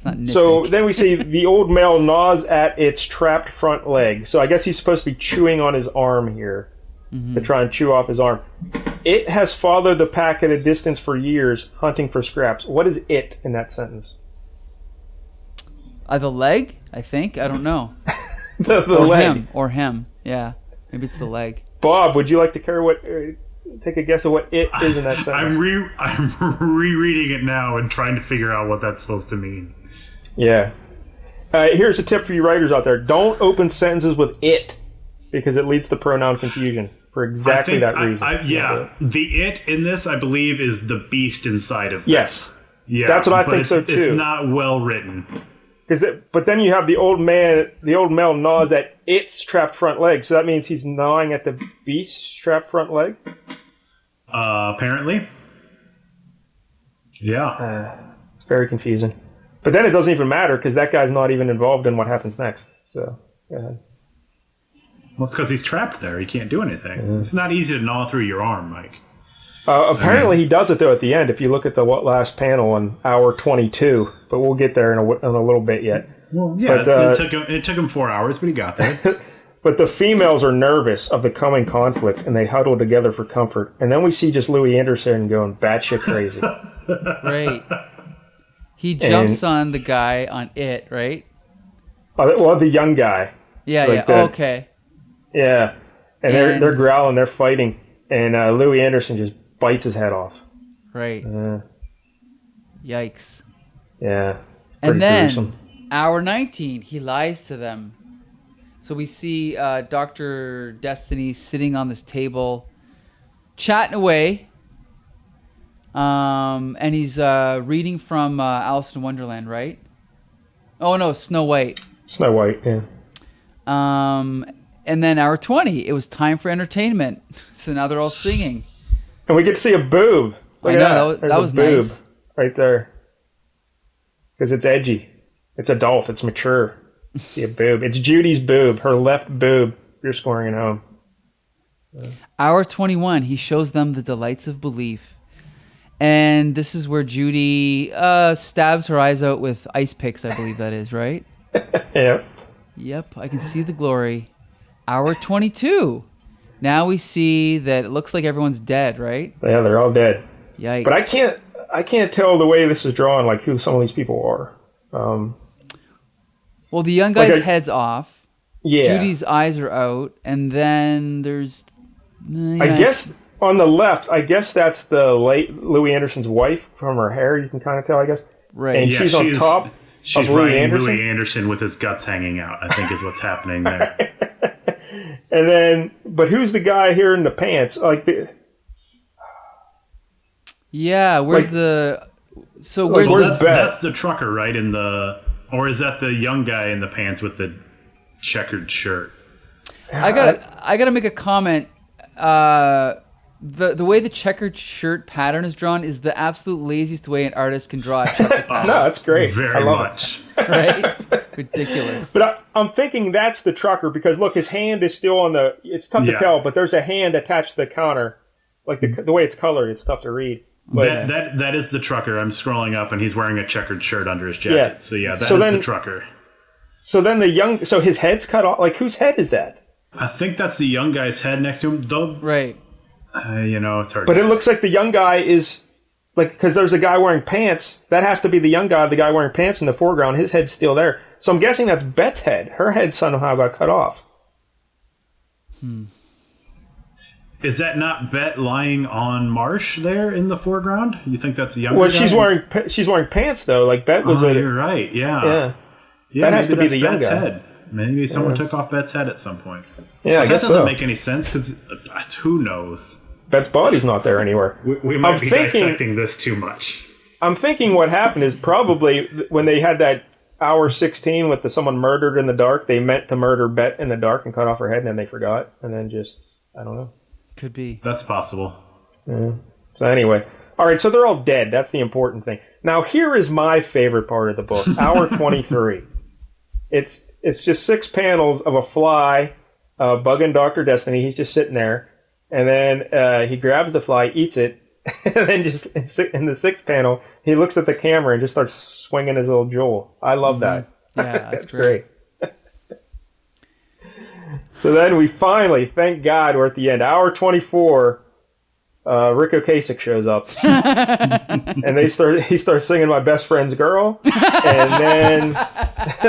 not nitpick. So then we see the old male gnaws at its trapped front leg. So I guess he's supposed to be chewing on his arm here to try and chew off his arm. It has followed the pack at a distance for years, hunting for scraps. What is it in that sentence? The leg, I think. I don't know. the or leg. Him. Yeah. Maybe it's the leg. Bob, would you like to take a guess of what it is in that sentence? I'm rereading it now and trying to figure out what that's supposed to mean. Yeah. Here's a tip for you writers out there. Don't open sentences with it, because it leads to pronoun confusion for exactly that reason. The it in this, I believe, is the beast inside of them. Yes. Yeah, that's what I think so, too. It's not well written. But then you have the old male gnaws at its trapped front leg, so that means he's gnawing at the beast's trapped front leg? Apparently. Yeah. It's very confusing. But then it doesn't even matter, because that guy's not even involved in what happens next. So, go ahead. Well, it's because he's trapped there. He can't do anything. Yeah. It's not easy to gnaw through your arm, Mike. Apparently he does it, though, at the end, if you look at the last panel on hour 22. But we'll get there in a little bit yet. Well, yeah, but, it took him 4 hours, but he got there. But the females are nervous of the coming conflict, and they huddle together for comfort. And then we see just Louis Anderson going batshit crazy. Right. He jumps on the guy on it, right? Well, the young guy. Yeah, okay. Yeah. And they're growling, they're fighting. And Louis Anderson just bites his head off. Right. Yikes. Yeah. And then, gruesome. Hour 19, he lies to them. So we see Dr. Destiny sitting on this table, chatting away. And he's reading from Alice in Wonderland, right? Oh, no, Snow White. Snow White, yeah. And then hour 20, it was time for entertainment. So now they're all singing. And we get to see a boob. Look I know, that was boob nice. Right there. Because it's edgy. It's adult. It's mature. See a boob. It's Judy's boob. Her left boob. You're scoring it home. Hour 21, he shows them the delights of belief. And this is where Judy stabs her eyes out with ice picks, I believe that is, right? Yeah. Yep, I can see the glory. Hour 22. Now we see that it looks like everyone's dead, right? Yeah, they're all dead. Yikes. But I can't tell the way this is drawn, like who some of these people are. Well, the young guy's head's off. Yeah. Judy's eyes are out, and then there's. I guess on the left, that's the late Louis Anderson's wife from her hair. You can kind of tell, I guess. Right. And she's on top. She's of riding Louis Anderson with his guts hanging out, I think is what's happening there. And then, but who's the guy here in the pants? Yeah, where's that's the trucker, right? Or is that the young guy in the pants with the checkered shirt? I gotta make a comment. The way the checkered shirt pattern is drawn is the absolute laziest way an artist can draw a checkered pattern. No, that's great. Very much. Right? Ridiculous. But I'm thinking that's the trucker because, look, his hand is still on the... It's tough to tell, but there's a hand attached to the counter. Like the way it's colored, it's tough to read. But, that is the trucker. I'm scrolling up, and he's wearing a checkered shirt under his jacket. So, that is the trucker. So then so his head's cut off. Like, whose head is that? I think that's the young guy's head next to him. Though, right. It's hard But to it say. looks like the young guy is... Like, because there's a guy wearing pants. That has to be the young guy, the guy wearing pants in the foreground. His head's still there. So I'm guessing that's Beth's head. Her head somehow got cut off. Is that not Bet lying on Marsh there in the foreground? You think that's a young guy? Well, she's wearing pants, though. Like, Bet was you're right, yeah. That has to be the young Bet's guy. head. Maybe someone took off Bet's head at some point. Yeah, but that doesn't make any sense, because who knows? Bet's body's not there anywhere. We might be dissecting this too much. I'm thinking what happened is probably when they had that hour 16 with someone murdered in the dark, they meant to murder Bet in the dark and cut off her head, and then they forgot, and then just, I don't know. Could be. That's possible. Yeah. So anyway, all right, so they're all dead. That's the important thing. Now here is my favorite part of the book, hour 23. It's just 6 panels of a fly bugging Dr. Destiny. He's just sitting there. And then he grabs the fly, eats it, And then just in the sixth panel, he looks at the camera and just starts swinging his little Joel. I love that. Yeah, that's great. So then we finally, thank God, we're at the end. Hour 24, Rick Ocasek shows up. And he starts singing My Best Friend's Girl. And then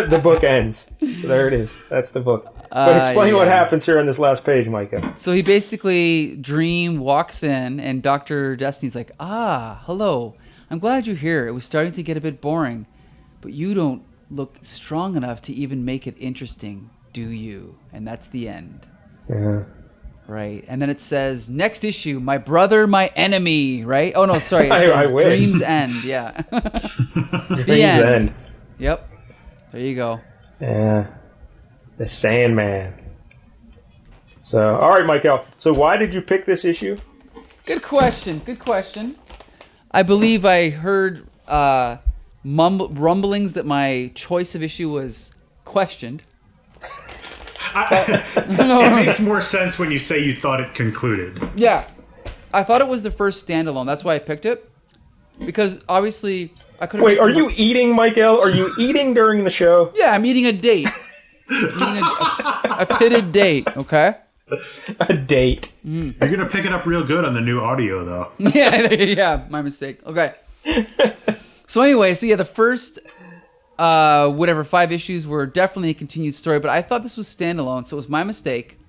the book ends. So there it is. That's the book. But explain what happens here on this last page, Micah. So he basically, Dream walks in, and Dr. Destiny's like, hello. I'm glad you're here. It was starting to get a bit boring. But you don't look strong enough to even make it interesting, do you? And that's the end. Yeah. Right. And then it says, next issue, My Brother, My Enemy, right? Oh, no, sorry. It says Dream's End. Yeah. The end. Yep. There you go. Yeah. The Sandman. So, all right, Michael. So why did you pick this issue? Good question. I believe I heard rumblings that my choice of issue was questioned. It makes more sense when you say you thought it concluded. Yeah. I thought it was the first standalone. That's why I picked it. Because obviously I could have... Wait, are you eating, Michael? Are you eating during the show? Yeah, I'm eating a date. A pitted date, okay? A date. You're going to pick it up real good on the new audio, though. Yeah, my mistake. Okay. So anyway, the first... 5 issues were definitely a continued story, but I thought this was standalone, so it was my mistake.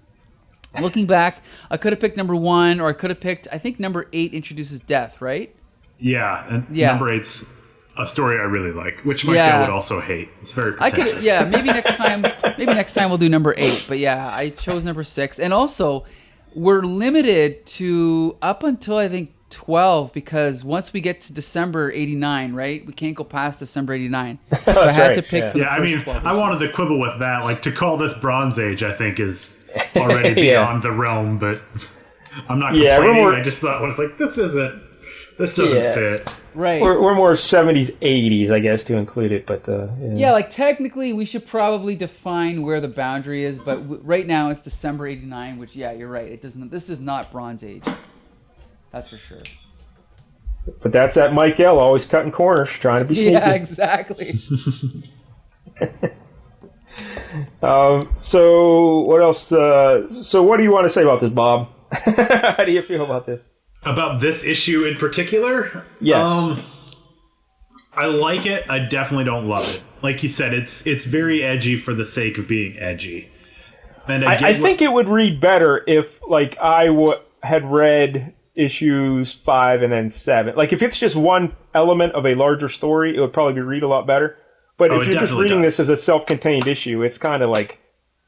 Looking back, I could have picked number 1, or I could have picked, I think number 8 introduces death, right? Yeah, and number 8's a story I really like, which Michael would also hate. It's very pretentious. Maybe next time we'll do number 8, but yeah, I chose number 6. And also, we're limited to up until, I think, 12, because once we get to December 89, right, we can't go past December 89. So I had to pick for the first 12 I wanted to quibble with that. Like, to call this Bronze Age, I think, is already beyond the realm, but I'm not complaining. I just thought, this doesn't fit. Right. We're more 70s, 80s, I guess, to include it, but technically we should probably define where the boundary is, but right now it's December 89, which, you're right, this is not Bronze Age. That's for sure. But that's that Mike L, always cutting corners, trying to be sneaky. Yeah, exactly. So what else? So what do you want to say about this, Bob? How do you feel about this? About this issue in particular? Yes. I like it. I definitely don't love it. Like you said, it's very edgy for the sake of being edgy. And I think it would read better if, like, had read issues 5 and then 7. Like, if it's just one element of a larger story, it would probably read a lot better. But if you're just reading this as a self-contained issue, it's kind of like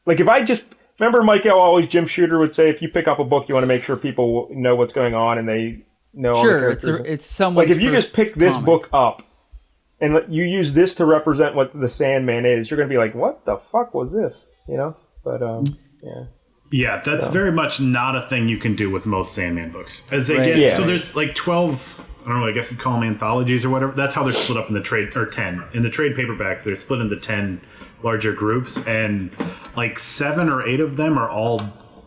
if I just remember, Michael, Jim Shooter would say, if you pick up a book, you want to make sure people know what's going on and they know all the characters. It's someone's like if you just pick this book up and you use this to represent what the Sandman is, you're going to be like, what the fuck was this? But yeah. Yeah, that's very much not a thing you can do with most Sandman books. As they so there's like 12, I don't know, I guess you'd call them anthologies or whatever. That's how they're split up in the trade, or 10. In the trade paperbacks, they're split into 10 larger groups, and like 7 or 8 of them are all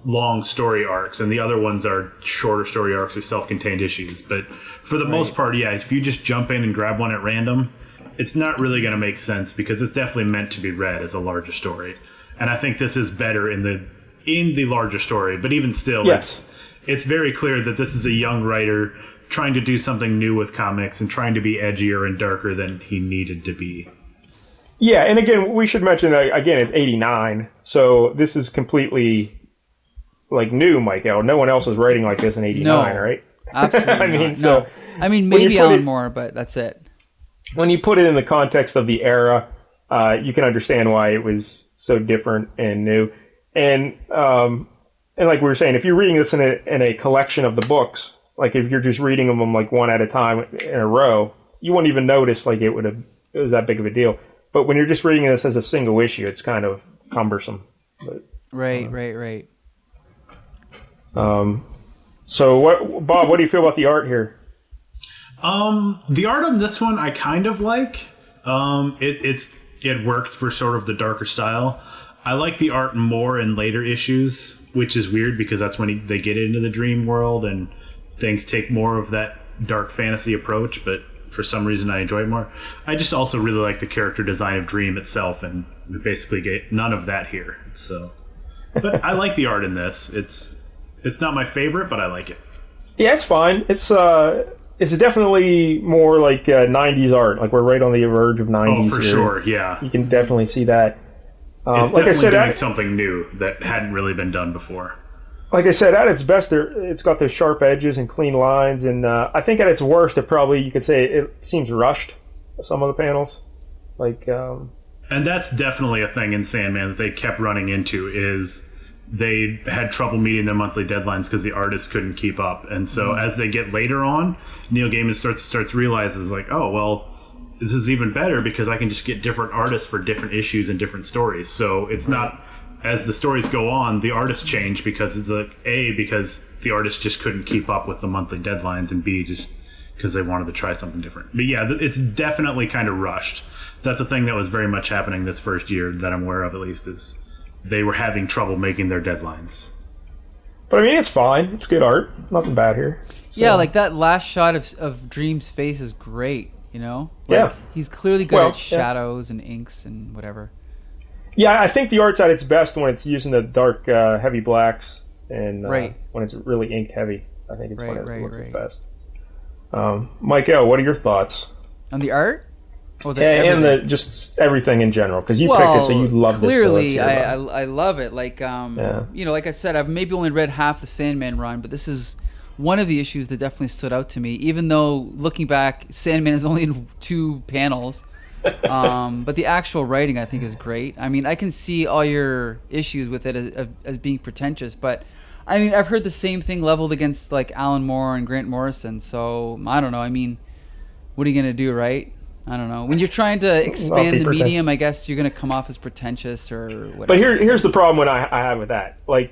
long story arcs, and the other ones are shorter story arcs or self-contained issues. But for the most part, if you just jump in and grab one at random, it's not really going to make sense, because it's definitely meant to be read as a larger story. And I think this is better in the larger story, but even still, it's very clear that this is a young writer trying to do something new with comics and trying to be edgier and darker than he needed to be. Yeah, and again, we should mention that, again, it's 89, so this is completely, like, new, Mike L. No one else is writing like this in 89, right? Absolutely not. Maybe Alan Moore, but that's it. When you put it in the context of the era, you can understand why it was so different and new. And like we were saying, if you're reading this in a collection of the books, like if you're just reading them like one at a time in a row, you won't even notice like it was that big of a deal. But when you're just reading this as a single issue, it's kind of cumbersome. But, right. So Bob, what do you feel about the art here? The art on this one I kind of like. It works for sort of the darker style. I like the art more in later issues, which is weird because that's when they get into the dream world and things take more of that dark fantasy approach, but for some reason I enjoy it more. I just also really like the character design of Dream itself, and we basically get none of that here. So, but I like the art in this. It's not my favorite, but I like it. Yeah, it's fine. It's definitely more like 90s art. Like we're right on the verge of 90s. Oh, for here. sure, yeah. You can definitely see that. It's like definitely I said, doing something new that hadn't really been done before. Like I said, at its best, it's got those sharp edges and clean lines, and I think at its worst, you could say it seems rushed. Some of the panels, and that's definitely a thing in Sandman that they kept running into is they had trouble meeting their monthly deadlines because the artists couldn't keep up, and so as they get later on, Neil Gaiman starts realizes like, oh well, this is even better because I can just get different artists for different issues and different stories. So it's not. As the stories go on, the artists change because because the artists just couldn't keep up with the monthly deadlines, and B, just because they wanted to try something different. But yeah, it's definitely kind of rushed. That's a thing that was very much happening this first year that I'm aware of, at least, is they were having trouble making their deadlines. But I mean, it's fine. It's good art. Nothing bad here. So. Yeah, like that last shot of Dream's face is great, you know? Like, yeah. He's clearly good at shadows and inks and whatever. Yeah, I think the art's at its best when it's using the dark, heavy blacks, and when it's really ink heavy. I think it's when it looks its best. Mike L., what are your thoughts on the art? Or and just everything in general, because you picked it, so you love it. Clearly, I love it. Like like I said, I've maybe only read half the Sandman run, but this is one of the issues that definitely stood out to me. Even though looking back, Sandman is only in 2 panels. But the actual writing I think is great. I mean, I can see all your issues with it as being pretentious, but I mean, I've heard the same thing leveled against like Alan Moore and Grant Morrison, so I don't know. I mean, what are you going to do, right? I don't know. When you're trying to expand the medium, I guess you're going to come off as pretentious or whatever. But here's the problem I have with that. Like,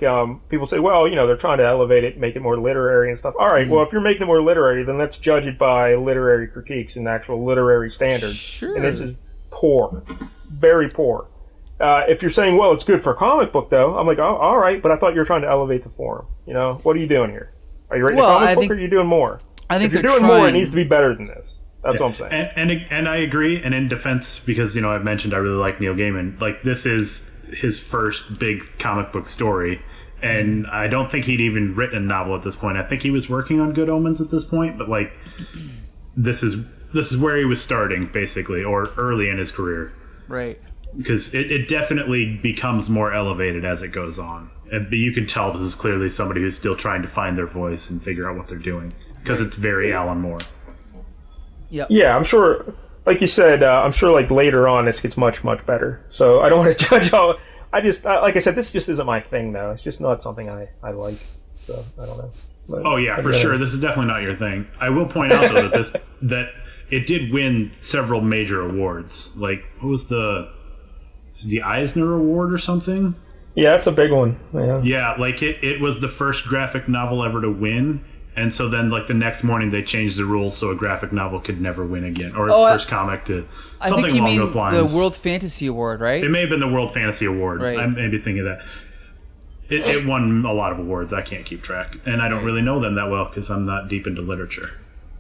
people say, well, they're trying to elevate it, make it more literary and stuff. All right, well, if you're making it more literary, then let's judge it by literary critiques and actual literary standards. Sure. And this is poor. Very poor. If you're saying, well, it's good for a comic book, though, I'm like, oh, all right, but I thought you were trying to elevate the form. What are you doing here? Are you writing a comic book, or are you doing more? I think if you're doing more, it needs to be better than this. That's what I'm saying. And I agree. And in defense, because I've mentioned I really like Neil Gaiman. Like, this is his first big comic book story, and I don't think he'd even written a novel at this point. I think he was working on Good Omens at this point, but like, this is where he was starting basically, or early in his career. Right. Because it definitely becomes more elevated as it goes on. But you can tell this is clearly somebody who's still trying to find their voice and figure out what they're doing, because it's very Alan Moore. Yep. Yeah, I'm sure, like you said, I'm sure like later on this gets much, much better. So I don't want to judge all. Like I said, this just isn't my thing, though. It's just not something I like. So I don't know. But, for sure. This is definitely not your thing. I will point out, though, that it did win several major awards. Like, what was the Eisner Award or something? Yeah, that's a big one. Yeah, like it was the first graphic novel ever to win. And so then, like, the next morning, they changed the rules so a graphic novel could never win again, or first comic to something along those lines. I think you mean the World Fantasy Award, right? It may have been the World Fantasy Award. Right. I may be thinking of that. It won a lot of awards. I can't keep track, and I don't really know them that well because I'm not deep into literature.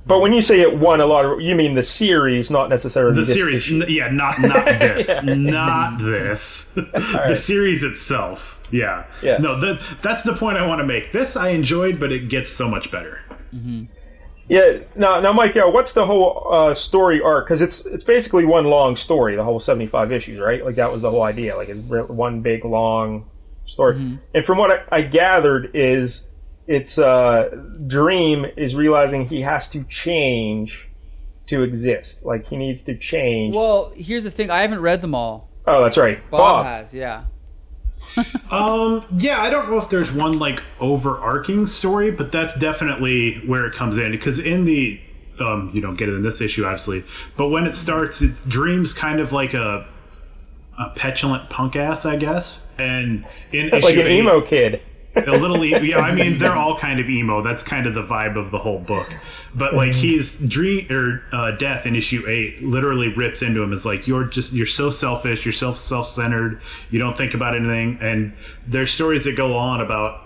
But when you say it won a lot of, you mean the series, not necessarily the series. Yeah, not this, not this. Right. The series itself. Yeah. No, that's the point I want to make. This I enjoyed, but it gets so much better. Mm-hmm. Yeah. Now, Mike, what's the whole story arc? Because it's basically one long story, the whole 75 issues, right? Like, that was the whole idea. Like, it's one big long story. Mm-hmm. And from what I gathered is, it's Dream is realizing he has to change to exist. Like, he needs to change. Well, here's the thing. I haven't read them all. Oh, that's right. Bob has, yeah. Yeah, I don't know if there's one like overarching story, but that's definitely where it comes in, because in the you don't get it in this issue obviously, but when it starts, it's Dream's kind of like a petulant punk ass, I guess, and in issue like an emo kid. A little, yeah. I mean, they're all kind of emo. That's kind of the vibe of the whole book. But like, Death in issue 8 literally rips into him. Is like, you're so selfish. You're self-centered. You don't think about anything. And there's stories that go on about,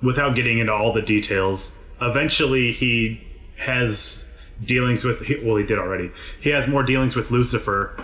without getting into all the details. Eventually, he has dealings with, he did already. He has more dealings with Lucifer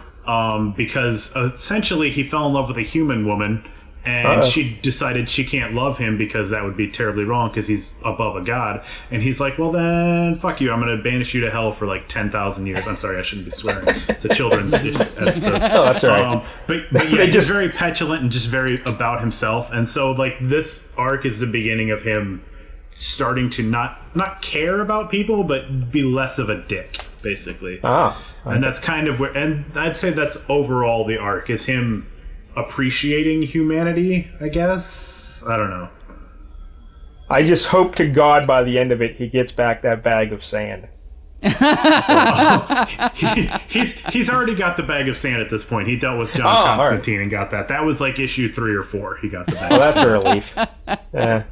because essentially he fell in love with a human woman, and she decided she can't love him because that would be terribly wrong because he's above a god. And he's like, well, then fuck you. I'm going to banish you to hell for like 10,000 years. I'm sorry, I shouldn't be swearing. It's a children's episode. Oh, that's all right. But yeah, he's very petulant and just very about himself. And so like this arc is the beginning of him starting to not care about people, but be less of a dick, basically. And that's kind of where, and I'd say that's overall the arc, is him appreciating humanity, I guess. I don't know. I just hope to God by the end of it he gets back that bag of sand. He's already got the bag of sand at this point. He dealt with John Constantine and got that. That was like issue 3 or 4. He got the bag. That's a relief. Yeah.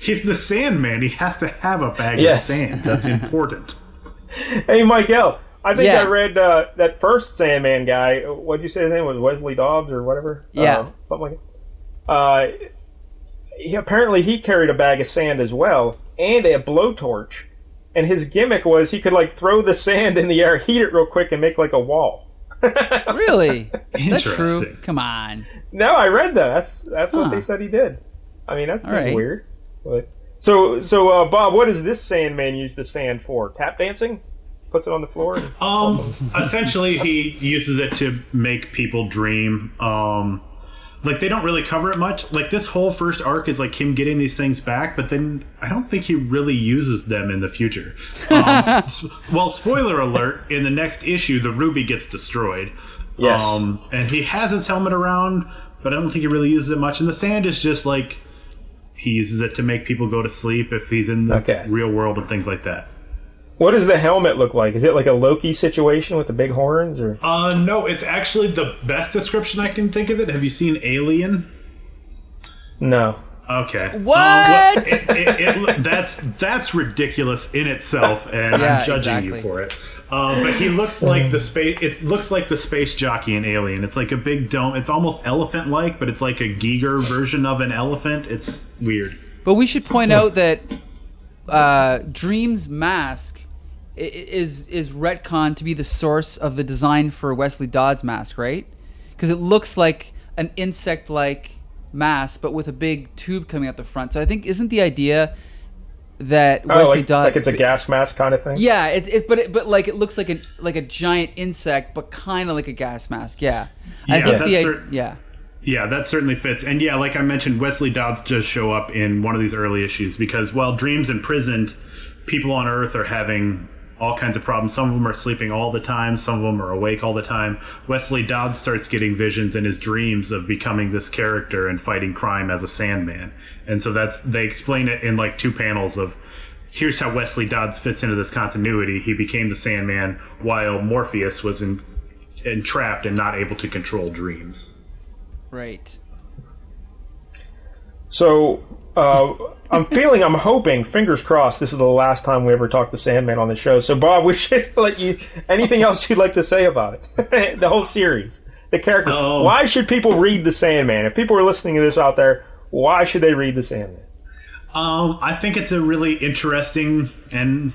He's the Sandman. He has to have a bag of sand. That's important. Hey, Michael. I think I read that first Sandman guy. What did you say his name was? Wesley Dobbs or whatever? Yeah. Something like that. Apparently he carried a bag of sand as well and a blowtorch. And his gimmick was he could like throw the sand in the air, heat it real quick, and make like a wall. Really? Is that true? Come on. No, I read that. That's what they said he did. I mean, that's kind of weird. But so Bob, what does this Sandman use the sand for? Tap dancing? Puts it on the floor? Essentially, he uses it to make people dream. Like, they don't really cover it much. Like, this whole first arc is like him getting these things back, but then I don't think he really uses them in the future. Well, spoiler alert, in the next issue, the ruby gets destroyed. Yes. And he has his helmet around, but I don't think he really uses it much. And the sand is just like, he uses it to make people go to sleep if he's in the real world and things like that. What does the helmet look like? Is it like a Loki situation with the big horns? Or? No, it's actually the best description I can think of it. Have you seen Alien? No. Okay. What? That's ridiculous in itself, and I'm judging you for it. But he looks like the space. It looks like the space jockey in Alien. It's like a big dome. It's almost elephant-like, but it's like a Giger version of an elephant. It's weird. But we should point out that Dream's mask is retconned to be the source of the design for Wesley Dodd's mask, right? Because it looks like an insect-like mask, but with a big tube coming out the front. So I think, isn't the idea that Wesley Dodd, like it's a gas mask kind of thing? Yeah, but like it looks like a giant insect, but kind of like a gas mask. Yeah, I think Yeah, that certainly fits. And yeah, like I mentioned, Wesley Dodds does show up in one of these early issues because while Dream's imprisoned, people on Earth are having all kinds of problems. Some of them are sleeping all the time. Some of them are awake all the time. Wesley Dodds starts getting visions in his dreams of becoming this character and fighting crime as a Sandman. And so they explain it in like 2 panels of, here's how Wesley Dodds fits into this continuity. He became the Sandman while Morpheus was entrapped and not able to control dreams. Right. So, I'm hoping, fingers crossed, this is the last time we ever talk to Sandman on the show. So, Bob, we should let you, anything else you'd like to say about it? The whole series, the characters. Why should people read the Sandman? If people are listening to this out there, why should they read the Sandman? I think it's a really interesting and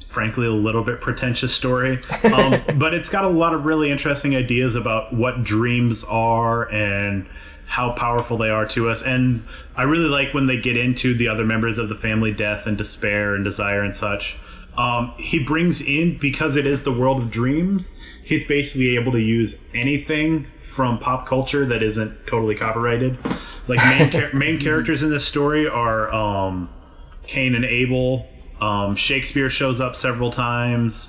frankly a little bit pretentious story, but it's got a lot of really interesting ideas about what dreams are and how powerful they are to us. And I really like when they get into the other members of the family, death and despair and desire and such. He brings in, because it is the world of dreams, he's basically able to use anything from pop culture that isn't totally copyrighted. Like main characters in this story are Cain and Abel. Shakespeare shows up several times.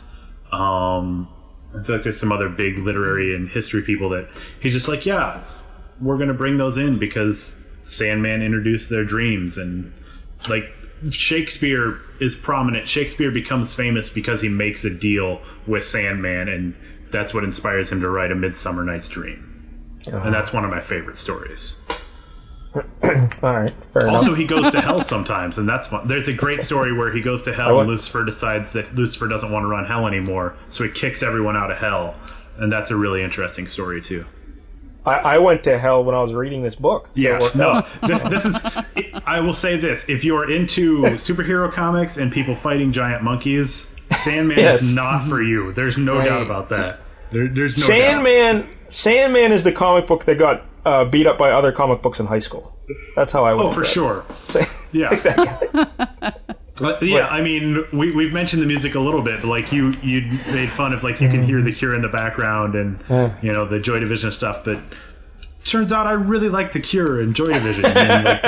I feel like there's some other big literary and history people that he's just like, yeah, we're going to bring those in because Sandman introduced their dreams. And like Shakespeare is prominent. Shakespeare becomes famous because he makes a deal with Sandman, and that's what inspires him to write A Midsummer Night's Dream. And that's one of my favorite stories. All right. Fair enough. Also, he goes to hell sometimes, and that's fun. There's a great story where he goes to hell and Lucifer decides that Lucifer doesn't want to run hell anymore, so he kicks everyone out of hell, and that's a really interesting story too. I went to hell when I was reading this book. Yeah, no. This is. I will say this: if you're into superhero comics and people fighting giant monkeys, Sandman is not for you. There's no doubt about that. There's no doubt. Sandman is the comic book that got beat up by other comic books in high school. That's how I would. Oh, for sure. Yeah. Yeah, I mean, we've mentioned the music a little bit, but like you made fun of like you can hear the Cure in the background and the Joy Division stuff, but turns out I really like the Cure and Joy Division, and like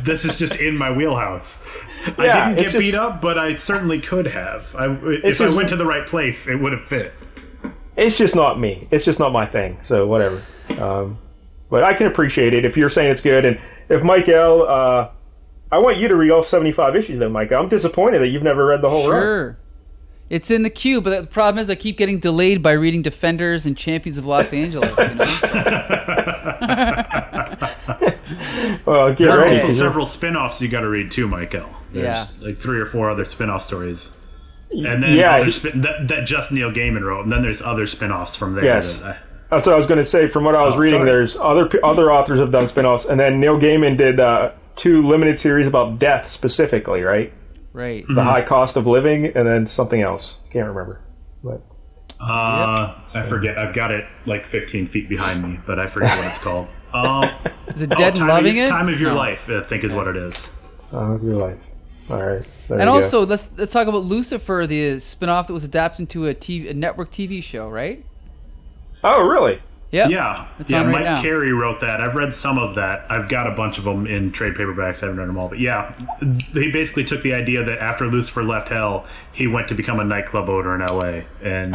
this is just in my wheelhouse. I didn't get beat up, but I certainly could have. If I went to the right place, it would have fit. It's just not me. It's just not my thing. So whatever. But I can appreciate it if you're saying it's good, and if Mike L. I want you to read all 75 issues, then, Mike. I'm disappointed that you've never read the whole run. Sure. It's in the queue, but the problem is I keep getting delayed by reading Defenders and Champions of Los Angeles. You know? Well, get there are ready. also several spin-offs you got to read too, Michael. There's like 3 or 4 other spin-off stories. And then that just Neil Gaiman wrote, and then there's other spin-offs from there. Yes. That's what I was going to say. From what I was reading, there's other authors have done spin-offs, and then Neil Gaiman did 2 limited series about death specifically, right? Right. The high cost of living, and then something else. Can't remember. But I forget. I've got it like 15 feet behind me, but I forget what it's called. Is it Dead and Loving It? Time of Your Life, I think is what it is. Time of Your Life. All right. And also, let's talk about Lucifer, the spin-off that was adapted into a network TV show, right? Oh, really? Yep. Yeah. It's on right Mike now. Carey wrote that. I've read some of that. I've got a bunch of them in trade paperbacks. I haven't read them all. But yeah, he basically took the idea that after Lucifer left Hell, he went to become a nightclub owner in L.A. and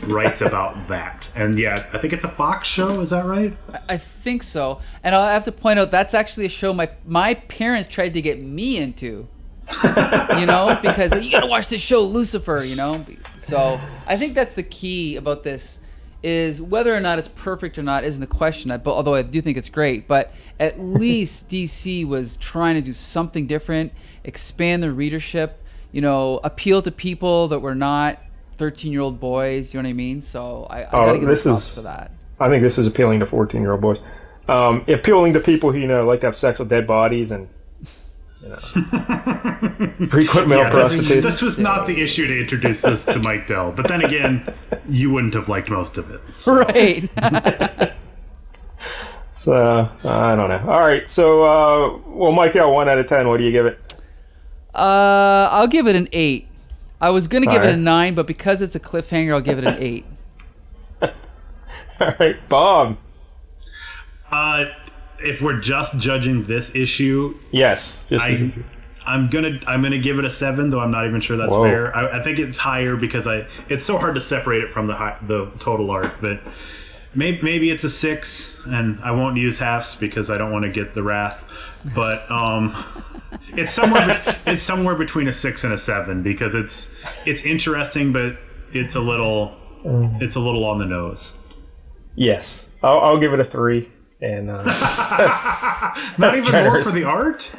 writes about that. And yeah, I think it's a Fox show. Is that right? I think so. And I'll have to point out, that's actually a show my parents tried to get me into. Because you got to watch this show, Lucifer, So I think that's the key about this. Is whether or not it's perfect or not isn't the question, although I do think it's great. But at least DC was trying to do something different, expand the readership, appeal to people that were not 13-year-old boys, you know what I mean? So I got to give them props for that. I think this is appealing to 14-year-old boys. Appealing to people who, like to have sex with dead bodies and frequent male prostitutes. This was not the issue to introduce this to Mike Dell, but then again, you wouldn't have liked most of it. So. Right. So, I don't know. All right, so, Mike L, 1 out of 10, what do you give it? I'll give it an 8. I was going to give it a 9, but because it's a cliffhanger, I'll give it an 8. All right, Bob. If we're just judging this issue, yes, I'm gonna give it a 7, though I'm not even sure that's fair. I think it's higher because it's so hard to separate it from the total art. But maybe it's a 6, and I won't use halves because I don't want to get the wrath. But it's somewhere between a 6 and a 7 because it's interesting, but it's a little on the nose. Yes, I'll give it a 3. And not even more for the art.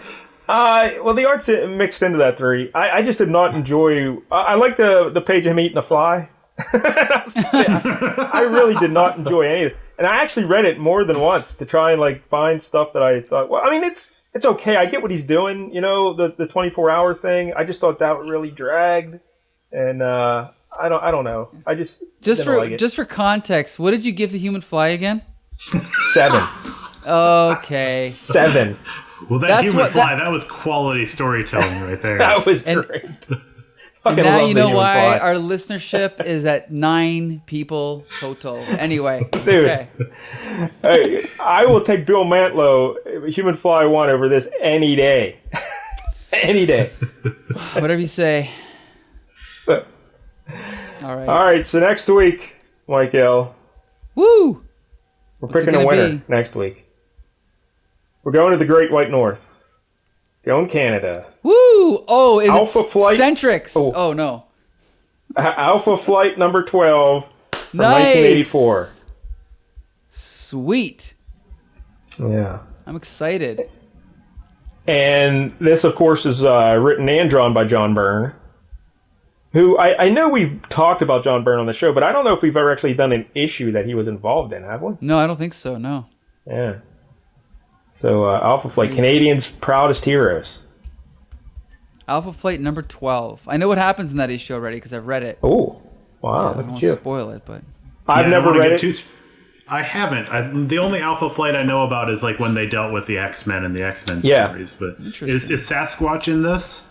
Well, the art's mixed into that 3. I just did not enjoy. I like the page of him eating the fly. I really did not enjoy any of it, and I actually read it more than once to try and find stuff that I thought. Well, I mean, it's okay. I get what he's doing. The 24-hour thing. I just thought that really dragged, and I don't know. I just for context, what did you give the human fly again? 7. Okay. 7. Well, that was quality storytelling right there. That was great. And now you know why our listenership is at 9 people total. Anyway. Dude. Okay. Hey, I will take Bill Mantlo, Human Fly 1, over this any day. Any day. Whatever you say. All right. All right, so next week, Mike L. Woo! We're picking a winner next week. We're going to the Great White North. Going Canada. Woo! Oh, is Alpha it Flight? Centrix? Oh, no. Alpha Flight number 12 from nice. 1984. Sweet. Yeah. I'm excited. And this, of course, is written and drawn by John Byrne, who I know we've talked about John Byrne on the show, but I don't know if we've ever actually done an issue that he was involved in, have we? No, I don't think so, no. Yeah. So Alpha Flight, Canadians' proudest heroes. Alpha Flight number 12. I know what happens in that issue already because I've read it. Oh, wow! I Look don't at want you. to spoil it, but I've never read it. I haven't. The only Alpha Flight I know about is like when they dealt with the X-Men and the X-Men Yeah. series. But is Sasquatch in this?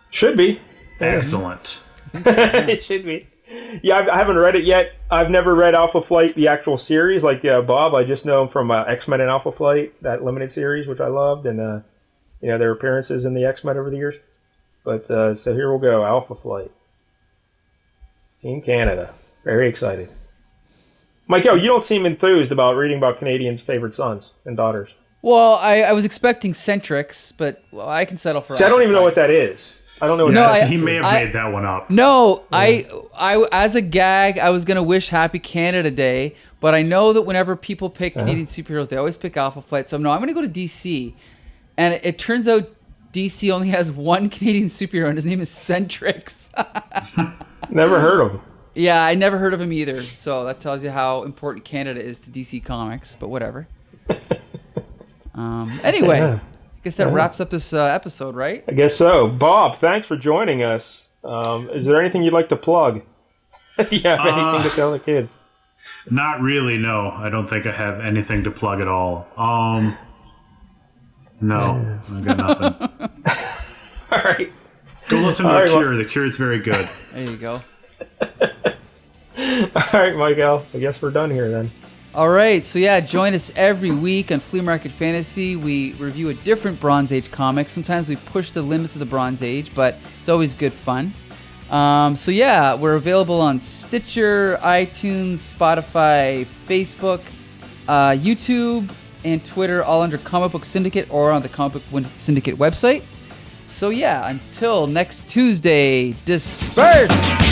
Should be. Excellent. I think so, yeah. It should be. Yeah, I haven't read it yet. I've never read Alpha Flight, the actual series, like Bob. I just know him from X-Men and Alpha Flight, that limited series, which I loved, and their appearances in the X-Men over the years. But so here we'll go, Alpha Flight. Team Canada. Very excited. Michael, you don't seem enthused about reading about Canadians' favorite sons and daughters. Well, I was expecting Centrix, but I can settle for. See, I don't even know what that is. I don't know what that is. He may have made that one up. No, I as a gag, I was gonna wish Happy Canada Day, but I know that whenever people pick Canadian superheroes, they always pick Alpha Flight. So no, I'm gonna go to DC, and it turns out DC only has one Canadian superhero, and his name is Centrix. Never heard of him. Yeah, I never heard of him either. So that tells you how important Canada is to DC Comics. But whatever. Anyway, I guess that wraps up this episode, right? I guess so. Bob, thanks for joining us. Is there anything you'd like to plug? Do you have anything to tell the kids? Not really, no. I don't think I have anything to plug at all. No, I got nothing. All right. Go listen to The Cure. The Cure is very good. There you go. All right, Michael. I guess we're done here then. All right, so yeah, join us every week on Flea Market Fantasy. We review a different Bronze Age comic. Sometimes we push the limits of the Bronze Age, but it's always good fun. So yeah, we're available on Stitcher, iTunes, Spotify, Facebook, YouTube, and Twitter, all under Comic Book Syndicate or on the Comic Book Syndicate website. So yeah, until next Tuesday, disperse!